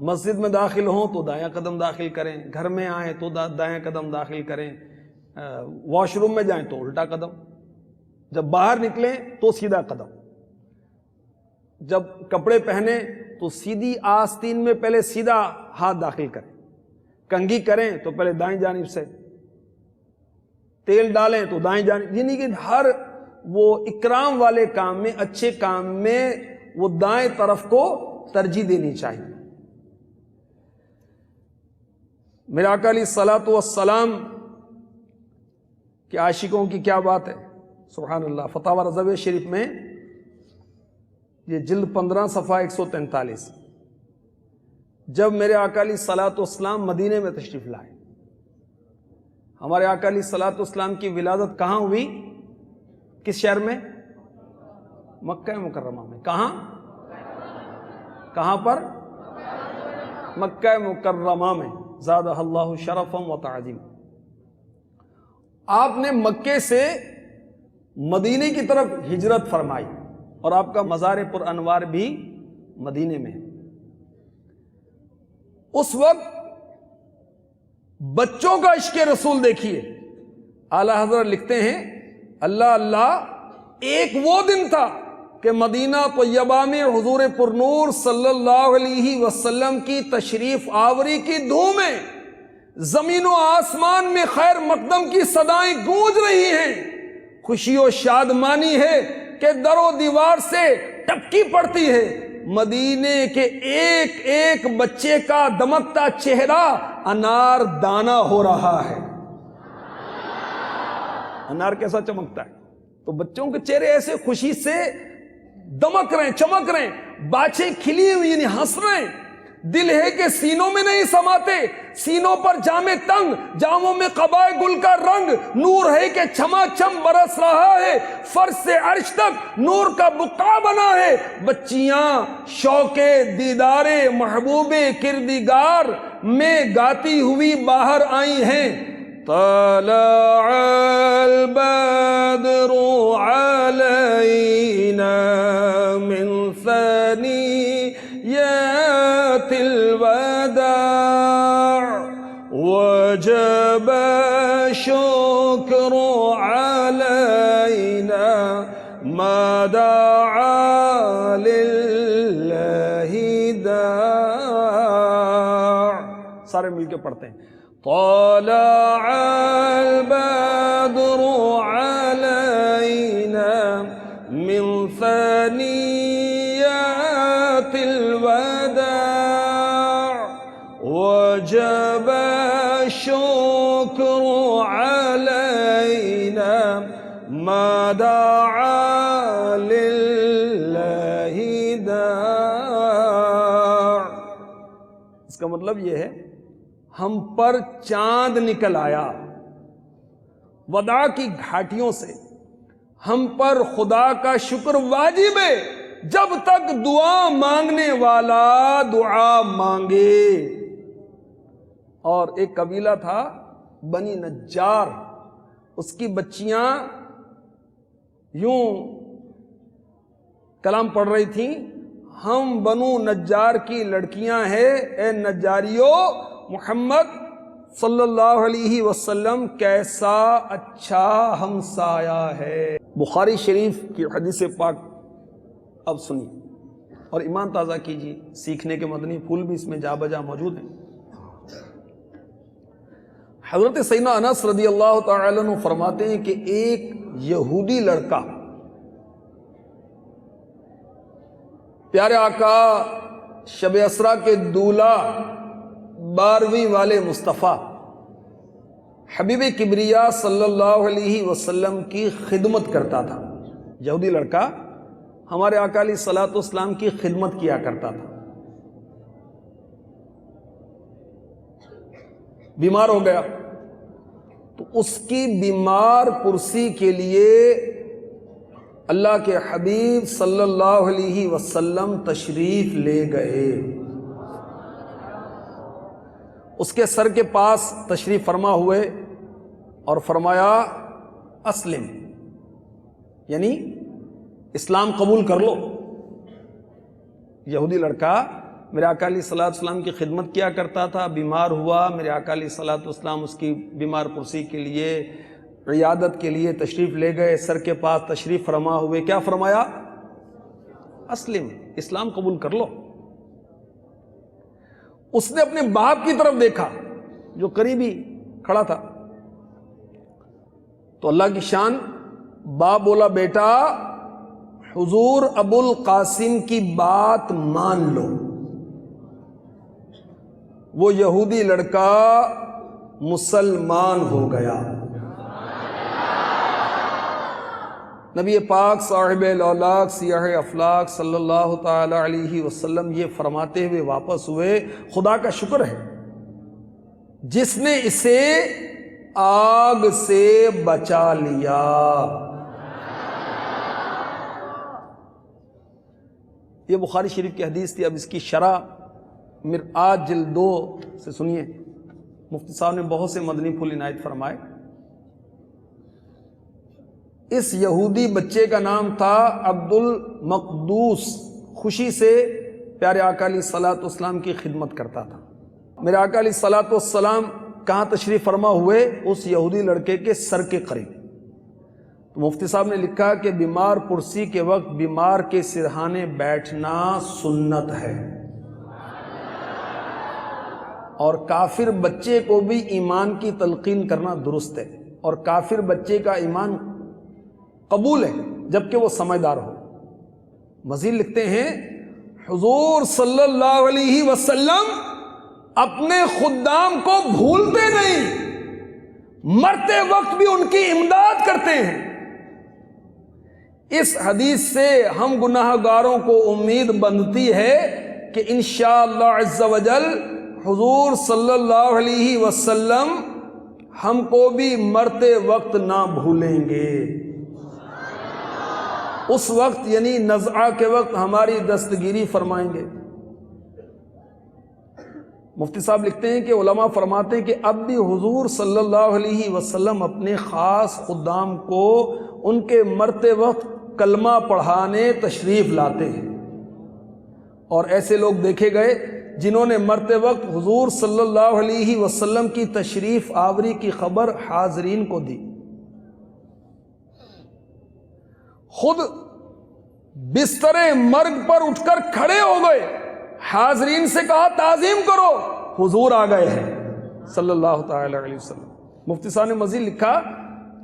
مسجد میں داخل ہوں تو دایاں قدم داخل کریں، گھر میں آئیں تو دایاں قدم داخل کریں، واش روم میں جائیں تو الٹا قدم، جب باہر نکلیں تو سیدھا قدم، جب کپڑے پہنے تو سیدھی آستین میں پہلے سیدھا ہاتھ داخل کریں، کنگھی کریں تو پہلے دائیں جانب سے، تیل ڈالیں تو دائیں جانب. یعنی کہ ہر وہ اکرام والے کام میں، اچھے کام میں وہ دائیں طرف کو ترجیح دینی چاہیے. میرے آقا علیہ الصلوۃ والسلام کے عاشقوں کی کیا بات ہے، سبحان اللہ. فتاوی رضویہ شریف میں یہ جلد 15 صفحہ 143. جب میرے آقا علیہ الصلوۃ والسلام مدینے میں تشریف لائے، ہمارے آقا علیہ الصلوۃ والسلام کی ولادت کہاں ہوئی؟ کس شہر میں؟ مکہ مکرمہ میں. کہاں پر؟ مکہ مکرمہ میں. زادہ اللہ شرفا و تعظیم. آپ نے مکے سے مدینے کی طرف ہجرت فرمائی اور آپ کا مزار پر انوار بھی مدینے میں. اس وقت بچوں کا عشق رسول دیکھیے. اعلی حضرت لکھتے ہیں اللہ اللہ ایک وہ دن تھا کہ مدینہ طیبہ میں حضور پرنور صلی اللہ علیہ وسلم کی تشریف آوری کی دھومیں، زمین و آسمان میں خیر مقدم کی صدائیں گونج رہی ہیں. خوشی و شادمانی ہے کہ در و دیوار سے ٹپکی پڑتی ہے. مدینے کے ایک ایک بچے کا دمکتا چہرہ انار دانہ ہو رہا ہے. انار کیسا چمکتا ہے؟ تو بچوں کے چہرے ایسے خوشی سے دمک رہے ہیں، چمک رہے ہیں، باچھیں کھلی ہوئی یعنی ہنس رہے ہیں. دل ہے کہ سینوں میں نہیں سماتے، سینوں پر جامے تنگ، جاموں میں قبائے گل کا رنگ، نور ہے کہ چھما چھم برس رہا ہے، فرش سے عرش تک نور کا بقع بنا ہے. بچیاں شوق دیدار محبوب کردگار میں گاتی ہوئی باہر آئی ہیں. طلع البدر علينا من ثنيات الوداع وجب الشكر علينا ما دعا لله داع. سارے مل کے پڑھتے ہیں. طلع البدر علينا من ثنيات الوداع وجب الشكر علينا ما دعا لله داع. اس کا مطلب یہ ہے ہم پر چاند نکل آیا وداع کی گھاٹیوں سے. ہم پر خدا کا شکر واجب ہے جب تک دعا مانگنے والا دعا مانگے. اور ایک قبیلہ تھا بنی نجار، اس کی بچیاں یوں کلام پڑھ رہی تھیں، ہم بنو نجار کی لڑکیاں ہیں، اے نجاریو محمد صلی اللہ علیہ وسلم کیسا اچھا ہمسایہ ہے. بخاری شریف کی حدیث پاک اب سنیے اور ایمان تازہ کیجیے. سیکھنے کے مدنی پھول بھی اس میں جا بجا موجود ہیں. حضرت سیدنا انس رضی اللہ تعالی عنہ فرماتے ہیں کہ ایک یہودی لڑکا پیارے آقا شب اسرا کے دولہ 12ویں والے مصطفیٰ حبیب کبریا صلی اللہ علیہ وسلم کی خدمت کرتا تھا. یہودی لڑکا ہمارے آقا علیہ الصلوۃ والسلام کی خدمت کیا کرتا تھا. بیمار ہو گیا تو اس کی بیمار پرسی کے لیے اللہ کے حبیب صلی اللہ علیہ وسلم تشریف لے گئے. اس کے سر کے پاس تشریف فرما ہوئے اور فرمایا اسلم، یعنی اسلام قبول کر لو. یہودی لڑکا میرے آقا علیہ الصلوۃ والسلام کی خدمت کیا کرتا تھا، بیمار ہوا، میرے آقا علیہ الصلوۃ والسلام اس کی بیمار پرسی کے لیے عیادت کے لیے تشریف لے گئے. سر کے پاس تشریف فرما ہوئے کیا فرمایا؟ اسلم، اسلام قبول کر لو. اس نے اپنے باپ کی طرف دیکھا جو قریبی کھڑا تھا تو اللہ کی شان، باپ بولا بیٹا حضور ابو القاسم کی بات مان لو. وہ یہودی لڑکا مسلمان ہو گیا. نبی پاک صاحب الاولاق سیاہ افلاق صلی اللہ تعالی علیہ وسلم یہ فرماتے ہوئے واپس ہوئے خدا کا شکر ہے جس نے اسے آگ سے بچا لیا. یہ بخاری شریف کی حدیث تھی. اب اس کی شرح مرآت جلد 2 سے سنیے. مفتی صاحب نے بہت سے مدنی پھول عنایت فرمائے. اس یہودی بچے کا نام تھا عبد المقدوس. خوشی سے پیارے آقا علیہ الصلوۃ والسلام کی خدمت کرتا تھا۔ میرے آقا علیہ الصلوۃ والسلام کہاں تشریف فرما ہوئے؟ اس یہودی لڑکے کے سر کے قریب۔ تو مفتی صاحب نے لکھا کہ بیمار پرسی کے وقت بیمار کے سرہانے بیٹھنا سنت ہے، اور کافر بچے کو بھی ایمان کی تلقین کرنا درست ہے، اور کافر بچے کا ایمان قبول ہے جبکہ وہ سمجھدار ہو۔ مزید لکھتے ہیں حضور صلی اللہ علیہ وسلم اپنے خدام کو بھولتے نہیں، مرتے وقت بھی ان کی امداد کرتے ہیں۔ اس حدیث سے ہم گناہ گاروں کو امید بندتی ہے کہ انشاءاللہ عز و جل حضور صلی اللہ علیہ وسلم ہم کو بھی مرتے وقت نہ بھولیں گے۔ اس وقت یعنی نزعہ کے وقت ہماری دستگیری فرمائیں گے۔ مفتی صاحب لکھتے ہیں کہ علماء فرماتے ہیں کہ اب بھی حضور صلی اللہ علیہ وسلم اپنے خاص خدام کو ان کے مرتے وقت کلمہ پڑھانے تشریف لاتے ہیں، اور ایسے لوگ دیکھے گئے جنہوں نے مرتے وقت حضور صلی اللہ علیہ وسلم کی تشریف آوری کی خبر حاضرین کو دی، خود بستر مرگ پر اٹھ کر کھڑے ہو گئے، حاضرین سے کہا تعظیم کرو، حضور آ گئے ہیں صلی اللہ تعالی علیہ وسلم۔ مفتی صاحب نے مزید لکھا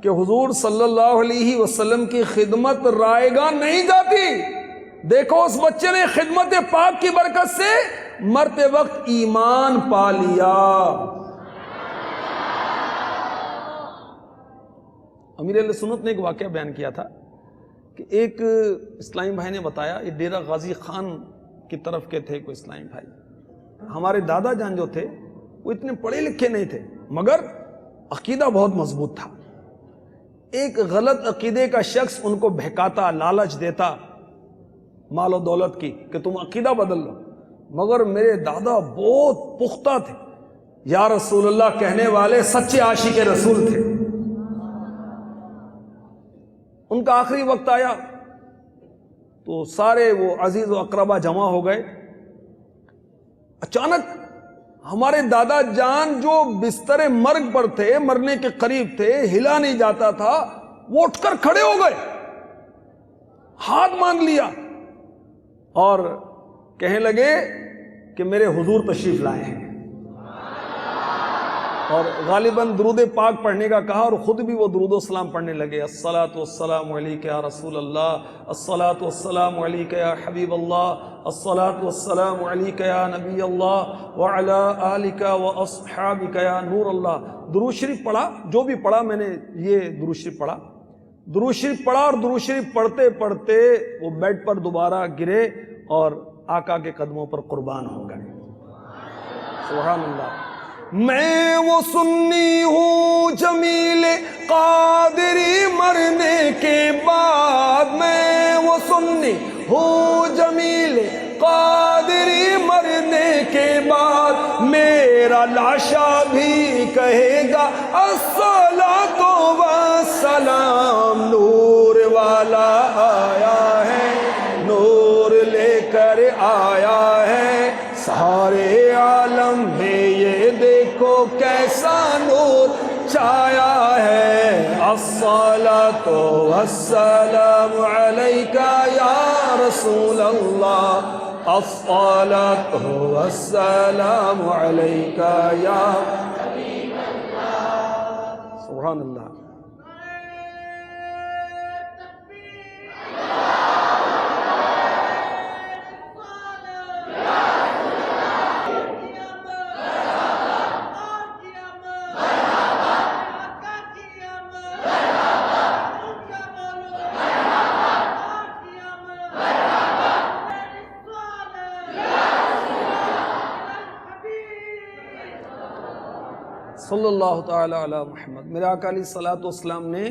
کہ حضور صلی اللہ علیہ وسلم کی خدمت رائے گاں نہیں جاتی۔ دیکھو اس بچے نے خدمت پاک کی برکت سے مرتے وقت ایمان پا لیا۔ امیر اہل سنت نے ایک واقعہ بیان کیا تھا کہ ایک اسلامی بھائی نے بتایا، یہ ڈیرہ غازی خان کی طرف کے تھے کوئی اسلامی بھائی، ہمارے دادا جان جو تھے وہ اتنے پڑھے لکھے نہیں تھے مگر عقیدہ بہت مضبوط تھا۔ ایک غلط عقیدے کا شخص ان کو بہکاتا، لالچ دیتا مال و دولت کی کہ تم عقیدہ بدل لو، مگر میرے دادا بہت پختہ تھے، یا رسول اللہ کہنے والے سچے عاشق رسول تھے۔ ان کا آخری وقت آیا تو سارے وہ عزیز و اقربا جمع ہو گئے۔ اچانک ہمارے دادا جان جو بستر مرگ پر تھے، مرنے کے قریب تھے، ہلا نہیں جاتا تھا، وہ اٹھ کر کھڑے ہو گئے، ہاتھ مانگ لیا اور کہنے لگے کہ میرے حضور تشریف لائے ہیں، اور غالباً درود پاک پڑھنے کا کہا، اور خود بھی وہ درود و سلام پڑھنے لگے۔ الصلاۃ والسلام علیک یا رسول اللہ، الصلاۃ والسلام علیک یا حبیب اللہ، الصلاۃ والسلام علیک یا نبی اللہ وعلی آلک واصحابک یا نور اللہ۔ درود شریف پڑھا، جو بھی پڑھا میں نے یہ درود شریف پڑھا، درود شریف پڑھا، اور درود شریف پڑھتے پڑھتے وہ بیڈ پر دوبارہ گرے اور آقا کے قدموں پر قربان ہو گئے۔ سبحان اللہ۔ میں وہ سنی ہوں جمیل قادری مرنے کے بعد، میں وہ سنی ہوں جمیل قادری مرنے کے بعد، میرا لاشا بھی کہے گا الصلاۃ والسلام۔ نور والا آیا ہے، نور لے کر آیا ہے، سارے عالم میں یہ دیکھو کیسا نور چھایا ہے۔ الصلاۃ والسلام علیک یا رسول اللہ، الصلاۃ والسلام علیک یا حبیب اللہ۔ سبحان اللہ۔ صلی اللہ تعالی علی محمد۔ میرے آقا علیہ الصلوۃ والسلام نے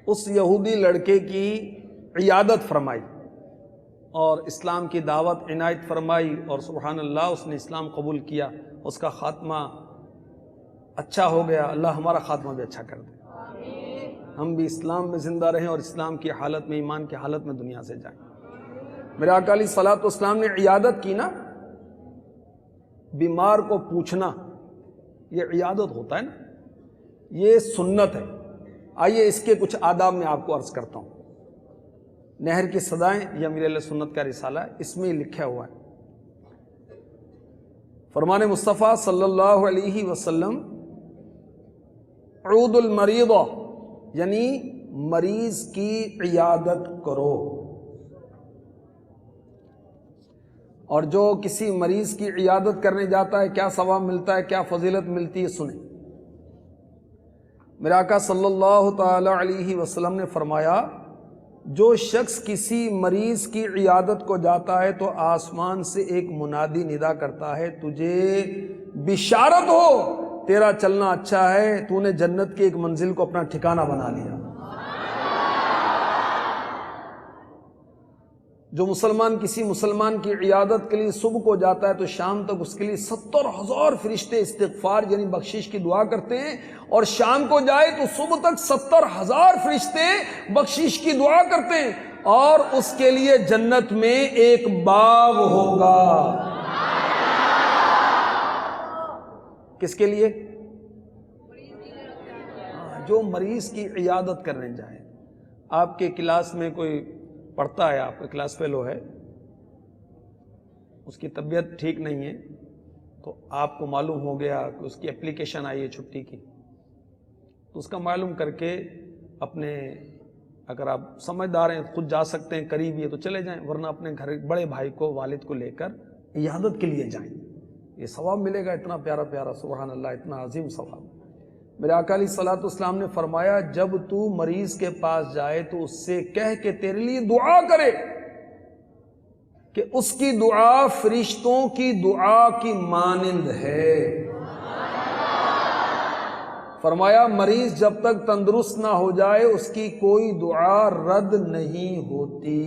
اس یہودی لڑکے کی عیادت فرمائی اور اسلام کی دعوت عنایت فرمائی، اور سبحان اللہ اس نے اسلام قبول کیا، اس کا خاتمہ اچھا ہو گیا۔ اللہ ہمارا خاتمہ بھی اچھا کر دے، ہم بھی اسلام میں زندہ رہیں اور اسلام کی حالت میں، ایمان کی حالت میں دنیا سے جائیں۔ میرے آقا علیہ الصلوۃ والسلام نے عیادت کی نا، بیمار کو پوچھنا، یہ عیادت ہوتا ہے نا، یہ سنت ہے۔ آئیے اس کے کچھ آداب میں آپ کو عرض کرتا ہوں۔ نہر کی صدائیں یہ امیر اہل سنت کا رسالہ ہے، اس میں لکھا ہوا ہے، فرمان مصطفیٰ صلی اللہ علیہ وسلم، عود المریض، یعنی مریض کی عیادت کرو۔ اور جو کسی مریض کی عیادت کرنے جاتا ہے کیا ثواب ملتا ہے، کیا فضیلت ملتی ہے، سنیں۔ میرے آقا صلی اللہ تعالی علیہ وسلم نے فرمایا، جو شخص کسی مریض کی عیادت کو جاتا ہے تو آسمان سے ایک منادی ندا کرتا ہے، تجھے بشارت ہو، تیرا چلنا اچھا ہے، تو نے جنت کی ایک منزل کو اپنا ٹھکانہ بنا لیا۔ جو مسلمان کسی مسلمان کی عیادت کے لیے صبح کو جاتا ہے تو شام تک اس کے لیے 70,000 فرشتے استغفار یعنی بخشش کی دعا کرتے ہیں، اور شام کو جائے تو صبح تک 70,000 فرشتے بخشش کی دعا کرتے ہیں، اور اس کے لیے جنت میں ایک باغ ہوگا۔ کس کے لیے؟ جو مریض کی عیادت کرنے جائے۔ آپ کے کلاس میں کوئی پڑھتا ہے، آپ کا کلاس فیلو ہے، اس کی طبیعت ٹھیک نہیں ہے، تو آپ کو معلوم ہو گیا کہ اس کی اپلیکیشن آئی ہے چھٹی کی، تو اس کا معلوم کر کے اپنے، اگر آپ سمجھدار ہیں خود جا سکتے ہیں، قریب ہی ہے تو چلے جائیں، ورنہ اپنے گھر بڑے بھائی کو، والد کو لے کر عیادت کے لیے جائیں، یہ ثواب ملے گا، اتنا پیارا پیارا، سبحان اللہ، اتنا عظیم ثواب۔ میرے آقا علیہ الصلوۃ والسلام نے فرمایا، جب تو مریض کے پاس جائے تو اس سے کہہ کہ تیرے لیے دعا کرے، کہ اس کی دعا فرشتوں کی دعا کی مانند ہے۔ فرمایا مریض جب تک تندرست نہ ہو جائے اس کی کوئی دعا رد نہیں ہوتی۔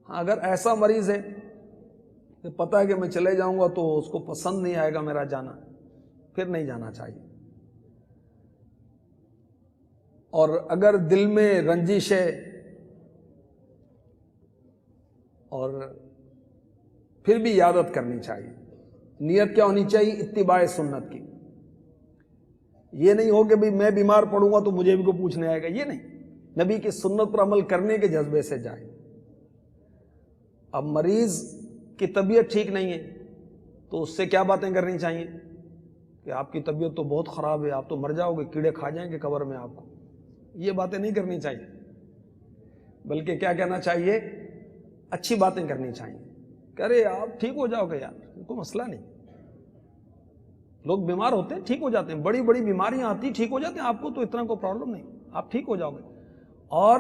اگر ایسا مریض ہے کہ پتہ ہے کہ میں چلے جاؤں گا تو اس کو پسند نہیں آئے گا میرا جانا، پھر نہیں جانا چاہیے۔ اور اگر دل میں رنجش ہے اور پھر بھی عیادت کرنی چاہیے۔ نیت کیا ہونی چاہیے؟ اتباع سنت کی۔ یہ نہیں ہو کہ بھئی میں بیمار پڑوں گا تو مجھے بھی کو پوچھنے آئے گا، یہ نہیں، نبی کی سنت پر عمل کرنے کے جذبے سے جائے۔ اب مریض کی طبیعت ٹھیک نہیں ہے تو اس سے کیا باتیں کرنی چاہیے کہ آپ کی طبیعت تو بہت خراب ہے، آپ تو مر جاؤ گے، کیڑے کھا جائیں گے قبر میں آپ کو، یہ باتیں نہیں کرنی چاہیے، بلکہ کیا کہنا چاہیے؟ اچھی باتیں کرنی چاہیے کہ ارے آپ ٹھیک ہو جاؤ گے یار، کوئی مسئلہ نہیں۔ لوگ بیمار ہوتے ہیں ٹھیک ہو جاتے ہیں، بڑی بڑی بیماریاں آتی ٹھیک ہو جاتے ہیں، آپ کو تو اتنا کوئی پرابلم نہیں، آپ ٹھیک ہو جاؤ گے۔ اور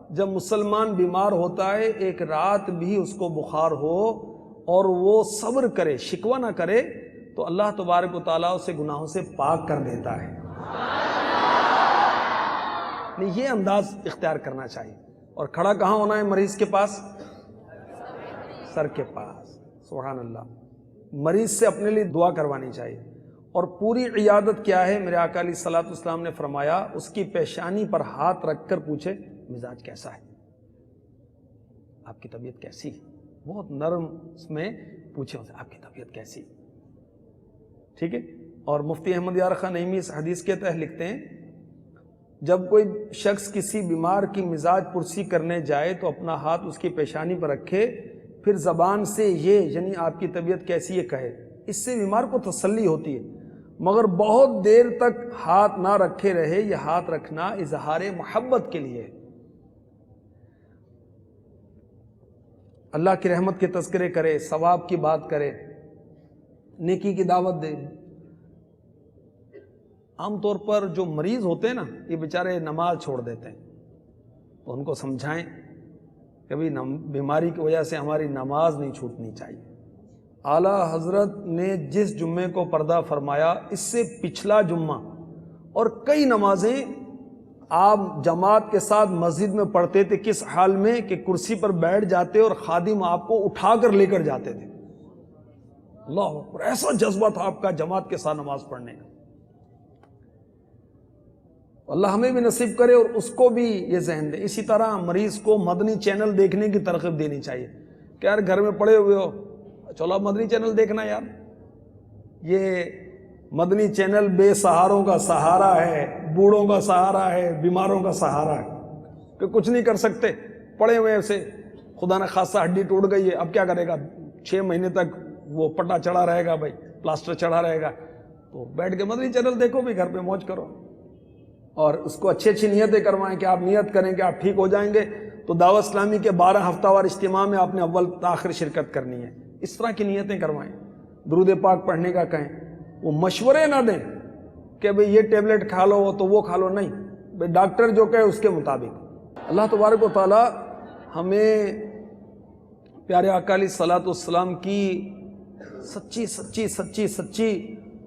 جب مسلمان بیمار ہوتا ہے، ایک رات بھی اس کو بخار ہو اور وہ صبر کرے، شکوہ نہ کرے، تو اللہ تبارک و تعالیٰ اسے گناہوں سے پاک کر دیتا ہے۔ یہ انداز اختیار کرنا چاہیے۔ اور کھڑا کہاں ہونا ہے مریض کے پاس؟ سر کے پاس۔ سبحان اللہ۔ مریض سے اپنے لیے دعا کروانی چاہیے۔ اور پوری عیادت کیا ہے؟ میرے آقا علیہ الصلوۃ والسلام نے فرمایا، اس کی پیشانی پر ہاتھ رکھ کر پوچھے مزاج کیسا ہے، آپ کی طبیعت کیسی ہے، بہت نرم میں پوچھے اسے آپ کی طبیعت کیسی، ٹھیک ہے۔ اور مفتی احمد یار خان نعیمی اس حدیث کے تحت لکھتے ہیں، جب کوئی شخص کسی بیمار کی مزاج پرسی کرنے جائے تو اپنا ہاتھ اس کی پیشانی پر رکھے، پھر زبان سے یہ یعنی آپ کی طبیعت کیسی ہے کہے، اس سے بیمار کو تسلی ہوتی ہے، مگر بہت دیر تک ہاتھ نہ رکھے رہے۔ یہ ہاتھ رکھنا اظہار محبت کے لیے ہے، اللہ کی رحمت کے تذکرے کرے، ثواب کی بات کرے، نیکی کی دعوت دے۔ عام طور پر جو مریض ہوتے ہیں نا، یہ بیچارے نماز چھوڑ دیتے ہیں، تو ان کو سمجھائیں کہ بھئی بیماری کی وجہ سے ہماری نماز نہیں چھوٹنی چاہیے۔ اعلیٰ حضرت نے جس جمعے کو پردہ فرمایا، اس سے پچھلا جمعہ اور کئی نمازیں آپ جماعت کے ساتھ مسجد میں پڑھتے تھے، کس حال میں کہ کرسی پر بیٹھ جاتے اور خادم آپ کو اٹھا کر لے کر جاتے تھے۔ اللہ اکبر، ایسا جذبہ تھا آپ کا جماعت کے ساتھ نماز پڑھنے کا۔ اللہ ہمیں بھی نصیب کرے اور اس کو بھی یہ ذہن دے۔ اسی طرح مریض کو مدنی چینل دیکھنے کی ترغیب دینی چاہیے کہ یار گھر میں پڑے ہوئے ہو، چلو اب مدنی چینل دیکھنا یار۔ یہ مدنی چینل بے سہاروں کا سہارا ہے، بوڑھوں کا سہارا ہے، بیماروں کا سہارا ہے کہ کچھ نہیں کر سکتے، پڑے ہوئے ایسے، خدا نہ خاصہ ہڈی ٹوٹ گئی ہے، اب کیا کرے گا؟ 6 مہینے تک وہ پٹا چڑھا رہے گا بھائی، پلاسٹر چڑھا رہے گا، تو بیٹھ کے مدنی چینل دیکھو بھی، گھر پہ موج کرو، اور اس کو اچھی اچھی نیتیں کروائیں کہ آپ نیت کریں کہ آپ ٹھیک ہو جائیں گے تو دعوت اسلامی کے 12 ہفتہ وار اجتماع میں آپ نے اول تاخیر شرکت کرنی ہے۔ اس طرح کی نیتیں کروائیں، درود پاک پڑھنے کا کہیں، وہ مشورے نہ دیں کہ بھئی یہ ٹیبلٹ کھا لو تو وہ کھا لو، نہیں بھئی ڈاکٹر جو کہے اس کے مطابق۔ اللہ تبارک و تعالی ہمیں پیارے آقا علیہ الصلوۃ والسلام کی سچی سچی سچی سچی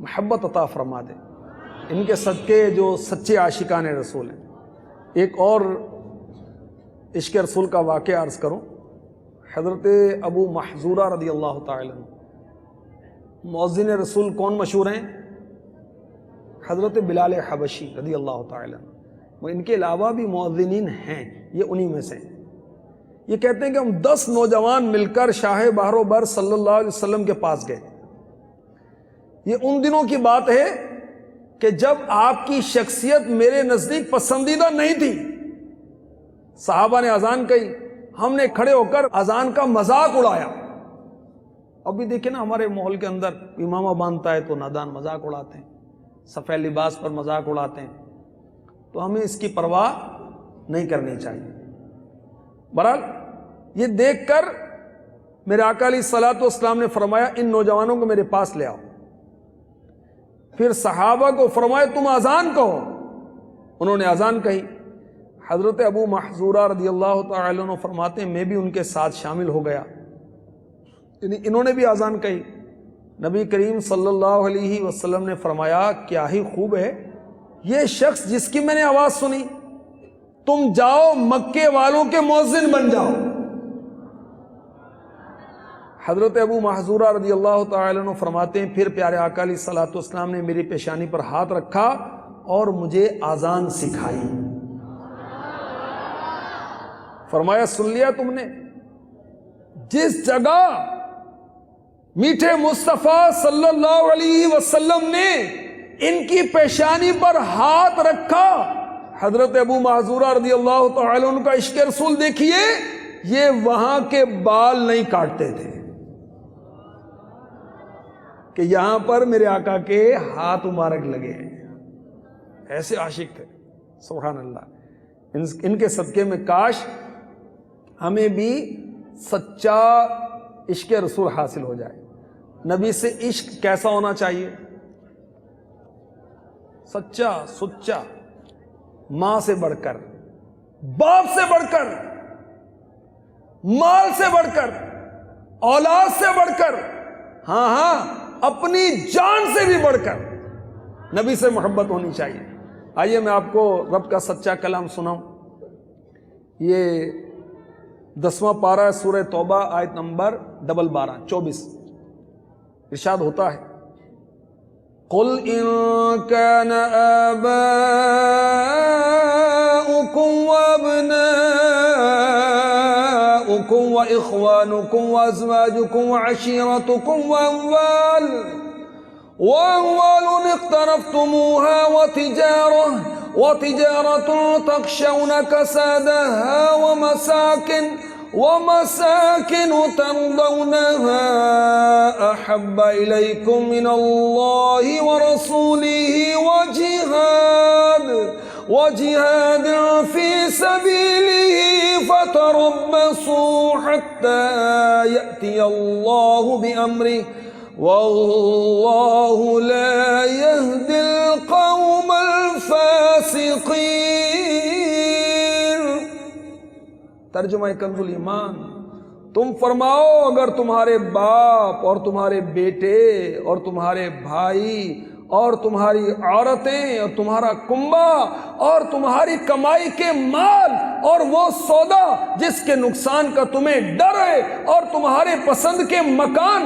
محبت عطا فرما دے، ان کے صدقے جو سچے عاشقان رسول ہیں۔ ایک اور عشق رسول کا واقعہ عرض کروں، حضرت ابو محذورہ رضی اللہ تعالی عنہ، مؤذن رسول کون مشہور ہیں؟ حضرت بلال حبشی رضی اللہ تعالی عنہ۔ وہ ان کے علاوہ بھی مؤذنین ہیں، یہ انہی میں سے۔ یہ کہتے ہیں کہ ہم 10 نوجوان مل کر شاہ بحر و بر صلی اللہ علیہ وسلم کے پاس گئے۔ یہ ان دنوں کی بات ہے کہ جب آپ کی شخصیت میرے نزدیک پسندیدہ نہیں تھی۔ صحابہ نے اذان کہی، ہم نے کھڑے ہو کر اذان کا مذاق اڑایا۔ اب بھی دیکھیں نا ہمارے ماحول کے اندر، امامہ باندھتا ہے تو نادان مذاق اڑاتے ہیں، سفید لباس پر مذاق اڑاتے ہیں، تو ہمیں اس کی پرواہ نہیں کرنی چاہیے۔ بہرحال یہ دیکھ کر میرے آقا علیہ الصلوۃ والسلام نے فرمایا ان نوجوانوں کو میرے پاس لے آؤ۔ پھر صحابہ کو فرمایا تم اذان کہو، انہوں نے اذان کہی۔ حضرت ابو محذورہ رضی اللہ تعالی عنہ فرماتے ہیں میں بھی ان کے ساتھ شامل ہو گیا، یعنی انہوں نے بھی اذان کہی۔ نبی کریم صلی اللہ علیہ وسلم نے فرمایا کیا ہی خوب ہے یہ شخص جس کی میں نے آواز سنی، تم جاؤ مکے والوں کے مؤذن بن جاؤ۔ حضرت ابو محذورہ رضی اللہ تعالی عنہ فرماتے ہیں پھر پیارے آقا علیہ الصلوۃ والسلام نے میری پیشانی پر ہاتھ رکھا اور مجھے اذان سکھائی۔ فرمایا سن لیا تم نے، جس جگہ میٹھے مصطفیٰ صلی اللہ علیہ وسلم نے ان کی پیشانی پر ہاتھ رکھا، حضرت ابو محذورہ رضی اللہ تعالی عنہ کا عشق رسول دیکھیے، یہ وہاں کے بال نہیں کاٹتے تھے کہ یہاں پر میرے آقا کے ہاتھ مبارک لگے ہیں، ایسے عاشق تھے۔ سبحان اللہ، ان کے صدقے میں کاش ہمیں بھی سچا عشق رسول حاصل ہو جائے۔ نبی سے عشق کیسا ہونا چاہیے؟ سچا سچا، ماں سے بڑھ کر، باپ سے بڑھ کر، مال سے بڑھ کر، اولاد سے بڑھ کر، ہاں ہاں اپنی جان سے بھی بڑھ کر نبی سے محبت ہونی چاہیے۔ آئیے میں آپ کو رب کا سچا کلام سناؤں۔ یہ 10واں پارہ ہے سورہ توبہ، آیت نمبر 12 24، ارشاد ہوتا ہے قُلْ إِن كَانَ آبَاؤُكُمْ وَأَبْنَاؤُكُمْ وَإِخْوَانُكُمْ وَأَزْوَاجُكُمْ وَعَشِيرَتُكُمْ وَأَمْوَالٌ اقْتَرَفْتُمُوهَا وَتِجَارَةٌ تَخْشَوْنَ كَسَادَهَا ومساكن ترضونها أحب إليكم من الله ورسوله وجهاد في سبيله فتربصوا حتى يأتي الله بأمره والله لا يهدي القوم الفاسقين۔ ترجمہ کنز الایمان، تم فرماؤ اگر تمہارے باپ اور تمہارے بیٹے اور تمہارے بھائی اور تمہاری عورتیں اور تمہارا کنبہ اور تمہاری کمائی کے مال اور وہ سودا جس کے نقصان کا تمہیں ڈر ہے اور تمہارے پسند کے مکان،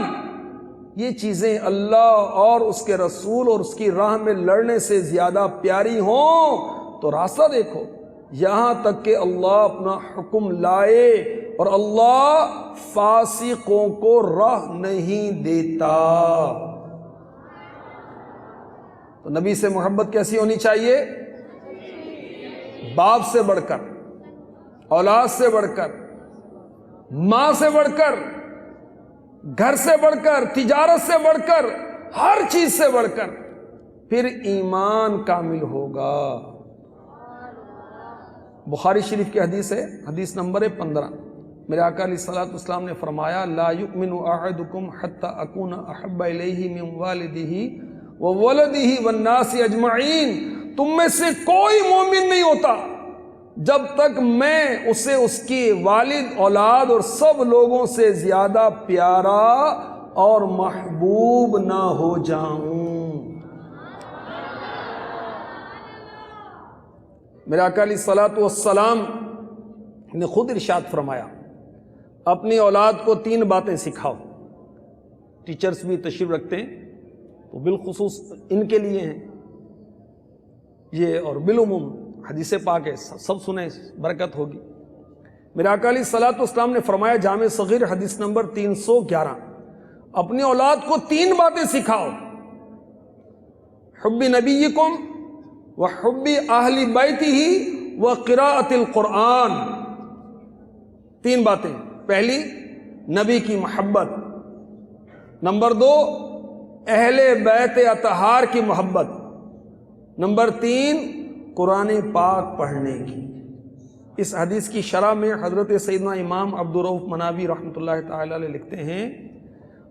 یہ چیزیں اللہ اور اس کے رسول اور اس کی راہ میں لڑنے سے زیادہ پیاری ہوں تو تو راستہ دیکھو، یہاں تک کہ اللہ اپنا حکم لائے، اور اللہ فاسقوں کو راہ نہیں دیتا۔ تو نبی سے محبت کیسی ہونی چاہیے؟ باپ سے بڑھ کر، اولاد سے بڑھ کر، ماں سے بڑھ کر، گھر سے بڑھ کر، تجارت سے بڑھ کر، ہر چیز سے بڑھ کر، پھر ایمان کامل ہوگا۔ بخاری شریف کی حدیث ہے، حدیث نمبر 15، میرے آقا علیہ الصلوۃ والسلام نے فرمایا لا یؤمن احدکم حتی اکون احب الیہ من والدہ وولدہ والناس اجمعین، تم میں سے کوئی مومن نہیں ہوتا جب تک میں اسے اس کی والد، اولاد اور سب لوگوں سے زیادہ پیارا اور محبوب نہ ہو جاؤں۔ میرے آقا علیہ الصلوۃ والسلام نے خود ارشاد فرمایا اپنی اولاد کو 3 باتیں سکھاؤ۔ ٹیچرز بھی تشریف رکھتے ہیں تو بالخصوص ان کے لیے ہیں یہ، اور بالعموم حدیث پاک ہے، سب سنیں، برکت ہوگی۔ میرے آقا علیہ الصلوۃ والسلام نے فرمایا جامع صغیر حدیث نمبر 311، اپنی اولاد کو 3 باتیں سکھاؤ، حب نبیکم وحب اہل بیتہ وقراءۃ القرآن۔ 3 باتیں، پہلی نبی کی محبت، نمبر 2 اہل بیت اطہار کی محبت، نمبر 3 قرآن پاک پڑھنے کی۔ اس حدیث کی شرح میں حضرت سیدنا امام عبدالرؤف منابی رحمۃ اللہ تعالی علیہ لکھتے ہیں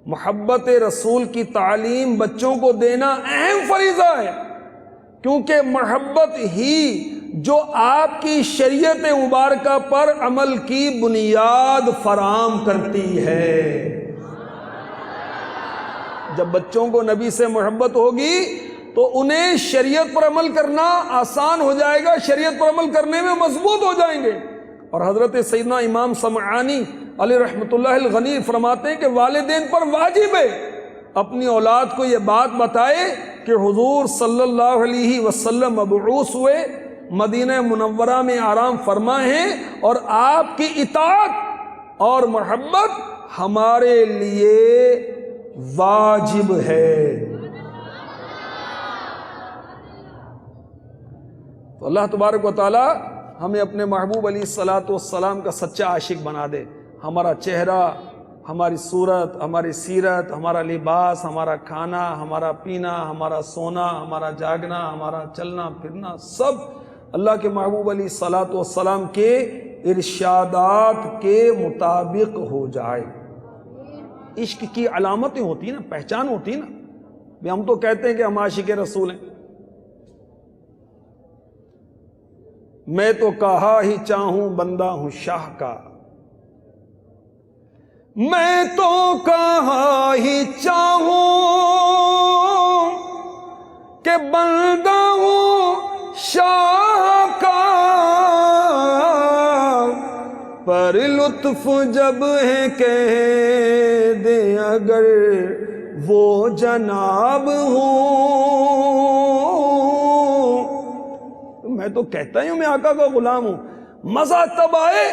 محبت رسول کی تعلیم بچوں کو دینا اہم فریضہ ہے، کیونکہ محبت ہی جو آپ کی شریعت مبارکہ پر عمل کی بنیاد فراہم کرتی ہے۔ جب بچوں کو نبی سے محبت ہوگی تو انہیں شریعت پر عمل کرنا آسان ہو جائے گا، شریعت پر عمل کرنے میں مضبوط ہو جائیں گے۔ اور حضرت سیدنا امام سمعانی علیہ رحمۃ اللہ الغنی فرماتے ہیں کہ والدین پر واجب ہے اپنی اولاد کو یہ بات بتائے کہ حضور صلی اللہ علیہ وسلم مبعوث ہوئے، مدینہ منورہ میں آرام فرما ہیں، اور آپ کی اطاعت اور محبت ہمارے لیے واجب ہے۔ تو اللہ تبارک و تعالی ہمیں اپنے محبوب علیہ الصلوۃ والسلام کا سچا عاشق بنا دے۔ ہمارا چہرہ، ہماری صورت، ہماری سیرت، ہمارا لباس، ہمارا کھانا، ہمارا پینا، ہمارا سونا، ہمارا جاگنا، ہمارا چلنا پھرنا، سب اللہ کے محبوب علیہ الصلوۃ والسلام کے ارشادات کے مطابق ہو جائے۔ عشق کی علامتیں ہوتی ہیں نا، پہچان ہوتی ہے نا۔ ہم تو کہتے ہیں کہ ہم عاشق رسول ہیں، میں تو کہا ہی چاہوں بندہ ہوں شاہ کا، میں تو کہا ہی چاہوں کہ بندہ ہوں شاہ کا، پر لطف جب ہے کہہ دے اگر وہ جناب ہوں، میں تو کہتا ہی ہوں میں آقا کا غلام ہوں۔ مزہ تب آئے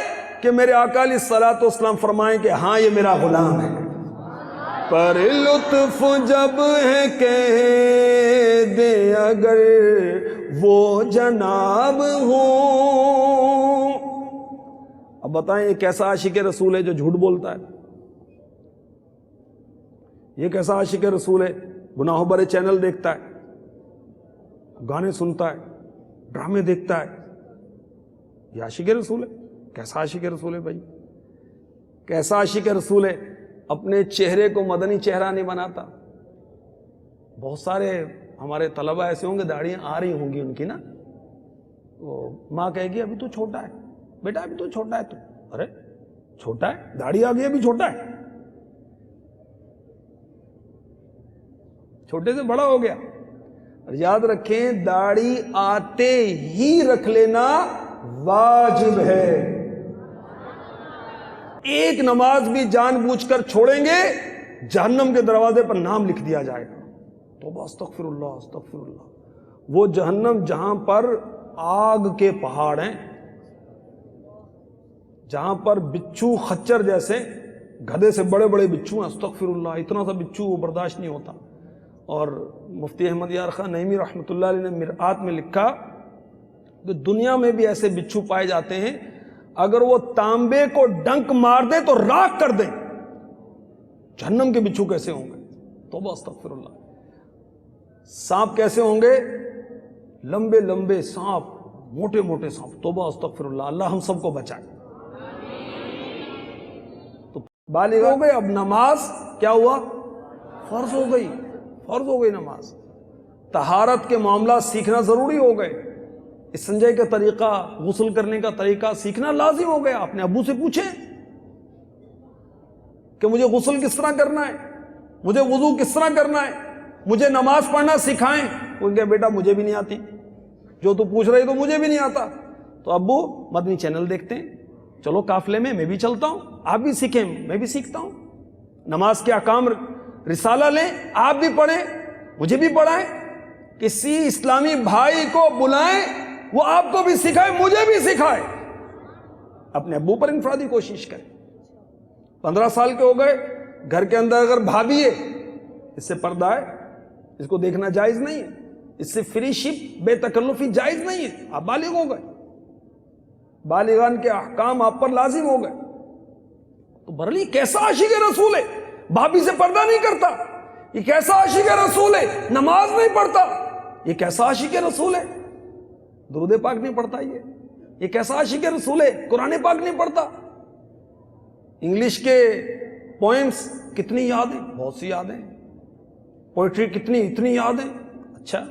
کہ میرے آقا علیہ الصلوۃ والسلام فرمائیں کہ ہاں یہ میرا غلام ہے، پر لطف جب ہے کہہ دے اگر وہ جناب ہوں۔ اب بتائیں یہ کیسا عاشق رسول ہے جو جھوٹ بولتا ہے؟ یہ کیسا عاشق رسول ہے گناہوں بھرے چینل دیکھتا ہے، گانے سنتا ہے، ڈرامے دیکھتا ہے؟ یہ عاشق رسول ہے؟ کیسا عاشق رسول ہے بھائی؟ کیسا عاشق رسول ہے اپنے چہرے کو مدنی چہرہ نہیں بناتا؟ بہت سارے ہمارے طلبہ ایسے ہوں گے داڑیاں آ رہی ہوں گی ان کی نا، وہ ماں کہے گی ابھی تو چھوٹا ہے بیٹا، ابھی تو چھوٹا ہے تو، ارے چھوٹا ہے، داڑھی آ گئی ابھی چھوٹا ہے، چھوٹے سے بڑا ہو گیا۔ یاد رکھیں داڑھی آتے ہی رکھ لینا واجب ہے۔ ایک نماز بھی جان بوجھ کر چھوڑیں گے جہنم کے دروازے پر نام لکھ دیا جائے گا۔ توبہ، استغفر اللہ استغفر اللہ۔ وہ جہنم جہاں پر آگ کے پہاڑ ہیں جہاں پر بچھو خچر جیسے گدھے سے بڑے بڑے بچھو ہیں، استغفر اللہ، اتنا سا بچھو وہ برداشت نہیں ہوتا. اور مفتی احمد یار خان نعیمی رحمۃ اللہ علیہ نے مرآت میں لکھا کہ دنیا میں بھی ایسے بچھو پائے جاتے ہیں اگر وہ تانبے کو ڈنک مار دے تو راکھ کر دیں. جہنم کے بچھو کیسے ہوں گے؟ توبہ استغفر اللہ. سانپ کیسے ہوں گے؟ لمبے لمبے سانپ، موٹے موٹے سانپ. توبہ استغفر اللہ، اللہ ہم سب کو بچائے. تو بالغ ہو گئے، اب نماز کیا ہوا؟ فرض ہو گئی، فرض ہو گئی نماز. طہارت کے معاملات سیکھنا ضروری ہو گئے. استنجے کا طریقہ، غسل کرنے کا طریقہ سیکھنا لازم ہو گیا. اپنے ابو سے پوچھیں کہ مجھے غسل کس طرح کرنا ہے، مجھے وضو کس طرح کرنا ہے، مجھے نماز پڑھنا سکھائیں. وہ کہ بیٹا مجھے بھی نہیں آتی، جو تو پوچھ رہی تو مجھے بھی نہیں آتا. تو ابو مدنی چینل دیکھتے ہیں، چلو قافلے میں بھی چلتا ہوں، آپ بھی سیکھیں میں بھی سیکھتا ہوں. نماز کے احکام رسالہ لیں، آپ بھی پڑھیں مجھے بھی پڑھائیں. کسی اسلامی بھائی کو بلائیں، وہ آپ کو بھی سکھائے مجھے بھی سکھائے. اپنے ابو پر انفرادی کوشش کریں. 15 سال کے ہو گئے، گھر کے اندر اگر بھابھی ہے، اس سے پردہ ہے، اس کو دیکھنا جائز نہیں ہے، اس سے فری شپ بے تکلفی جائز نہیں ہے. آپ بالغ ہو گئے، بالغان کے احکام آپ پر لازم ہو گئے. تو برلی کیسا عاشق رسول ہے، بھابھی سے پردہ نہیں کرتا؟ یہ کیسا عاشق رسول ہے، نماز نہیں پڑھتا؟ یہ کیسا عاشق رسول ہے، درود پاک نہیں پڑھتا؟ یہ کیسا عاشق رسول ہے، قرآن پاک نہیں پڑھتا؟ انگلش کے پوئمز کتنی یاد ہیں؟ بہت سی یاد ہیں. پوئٹری اتنی یاد ہیں. اچھا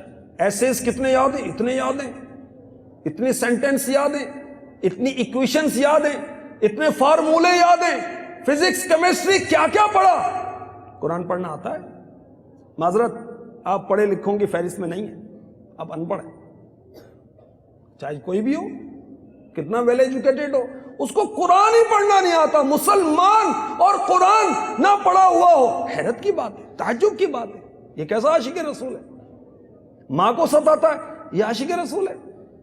ایسیز کتنے یاد ہیں؟ اتنے یاد ہیں. اتنے سینٹنس یاد ہیں، اتنی ایکویشنز یاد ہیں، اتنے فارمولے یاد ہیں. فزکس کیمسٹری کیا کیا پڑھا؟ قرآن پڑھنا آتا ہے؟ معذرت، آپ پڑھے لکھوں کی فہرست میں نہیں ہیں، آپ ان پڑھ ہیں. چاہے کوئی بھی ہو، کتنا ویل ایجوکیٹڈ ہو، اس کو قرآن ہی پڑھنا نہیں آتا. مسلمان اور قرآن نہ پڑھا ہوا ہو، حیرت کی بات ہے، تعجب کی بات ہے. یہ کیسا عاشق رسول ہے؟ ماں کو ستاتا ہے، یہ عاشق رسول ہے؟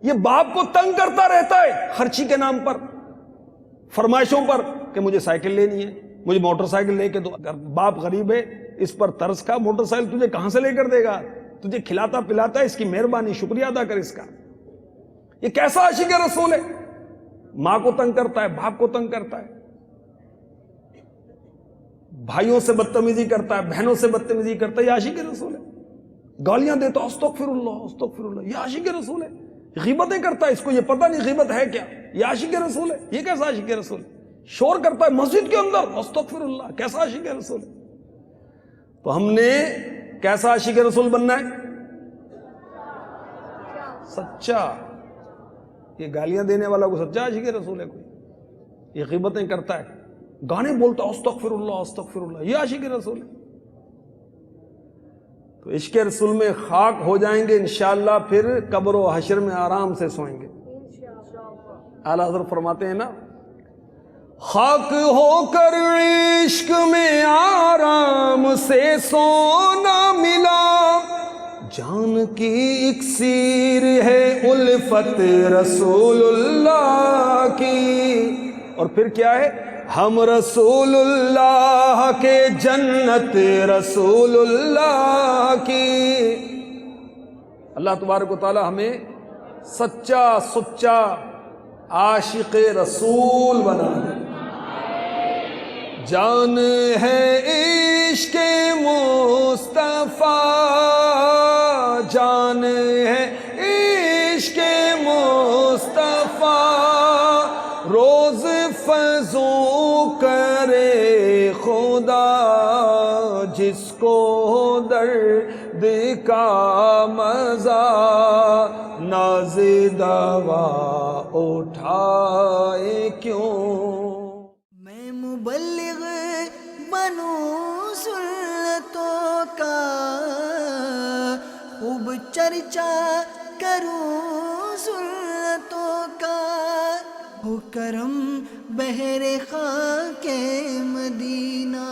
یہ باپ کو تنگ کرتا رہتا ہے خرچی کے نام پر، فرمائشوں پر کہ مجھے سائیکل لینی ہے، مجھے موٹر سائیکل لے کے دو. اگر باپ غریب ہے اس پر ترس کھا، موٹر سائیکل تجھے کہاں سے لے کر دے گا؟ تجھے کھلاتا پلاتا ہے، اس کی مہربانی، شکریہ ادا کر اس کا. یہ کیسا عاشق رسول ہے؟ ماں کو تنگ کرتا ہے، باپ کو تنگ کرتا ہے، بھائیوں سے بدتمیزی کرتا ہے، بہنوں سے بدتمیزی کرتا ہے. یہ عاشق رسول ہے؟ گالیاں دیتا، استغفر اللہ استغفر اللہ، یہ عاشق رسول ہے؟ غیبتیں کرتا ہے، اس کو یہ پتہ نہیں غیبت ہے کیا، یہ عاشق رسول ہے؟ یہ کیسا عاشق رسول ہے؟ شور کرتا ہے مسجد کے اندر، استغفر اللہ، کیسا عاشق رسول ہے؟ تو ہم نے کیسا عاشق رسول بننا ہے؟ سچا. یہ گالیاں دینے والا کو سچا عاشق رسول ہے کوئی؟ یہ غیبتیں کرتا ہے، گانے بولتا ہے، استغفر اللہ استغفر اللہ، یہ عاشق رسول ہے؟ تو عشق رسول میں خاک ہو جائیں گے انشاءاللہ، پھر قبر و حشر میں آرام سے سوئیں گے. اعلیٰ حضرت فرماتے ہیں نا، خاک ہو کر عشق میں آرام سے سونا ملا، جان کی اکسیر ہے الفت رسول اللہ کی. اور پھر کیا ہے؟ ہم رسول اللہ کے، جنت رسول اللہ کی. اللہ تبارک و تعالی ہمیں سچا سچا عاشق رسول بنا دے. جان ہے عشق مصطفیٰ، جان ہے عشق مصطفیٰ، روز فضو کرے خدا جس کو درد کا مزہ، ناز دوا اٹھائے کیوں. میں مبلغ بنوں سنتوں کا، خوب چرچا کروں سنتوں کا، ہو کرم بہر خاک مدینہ.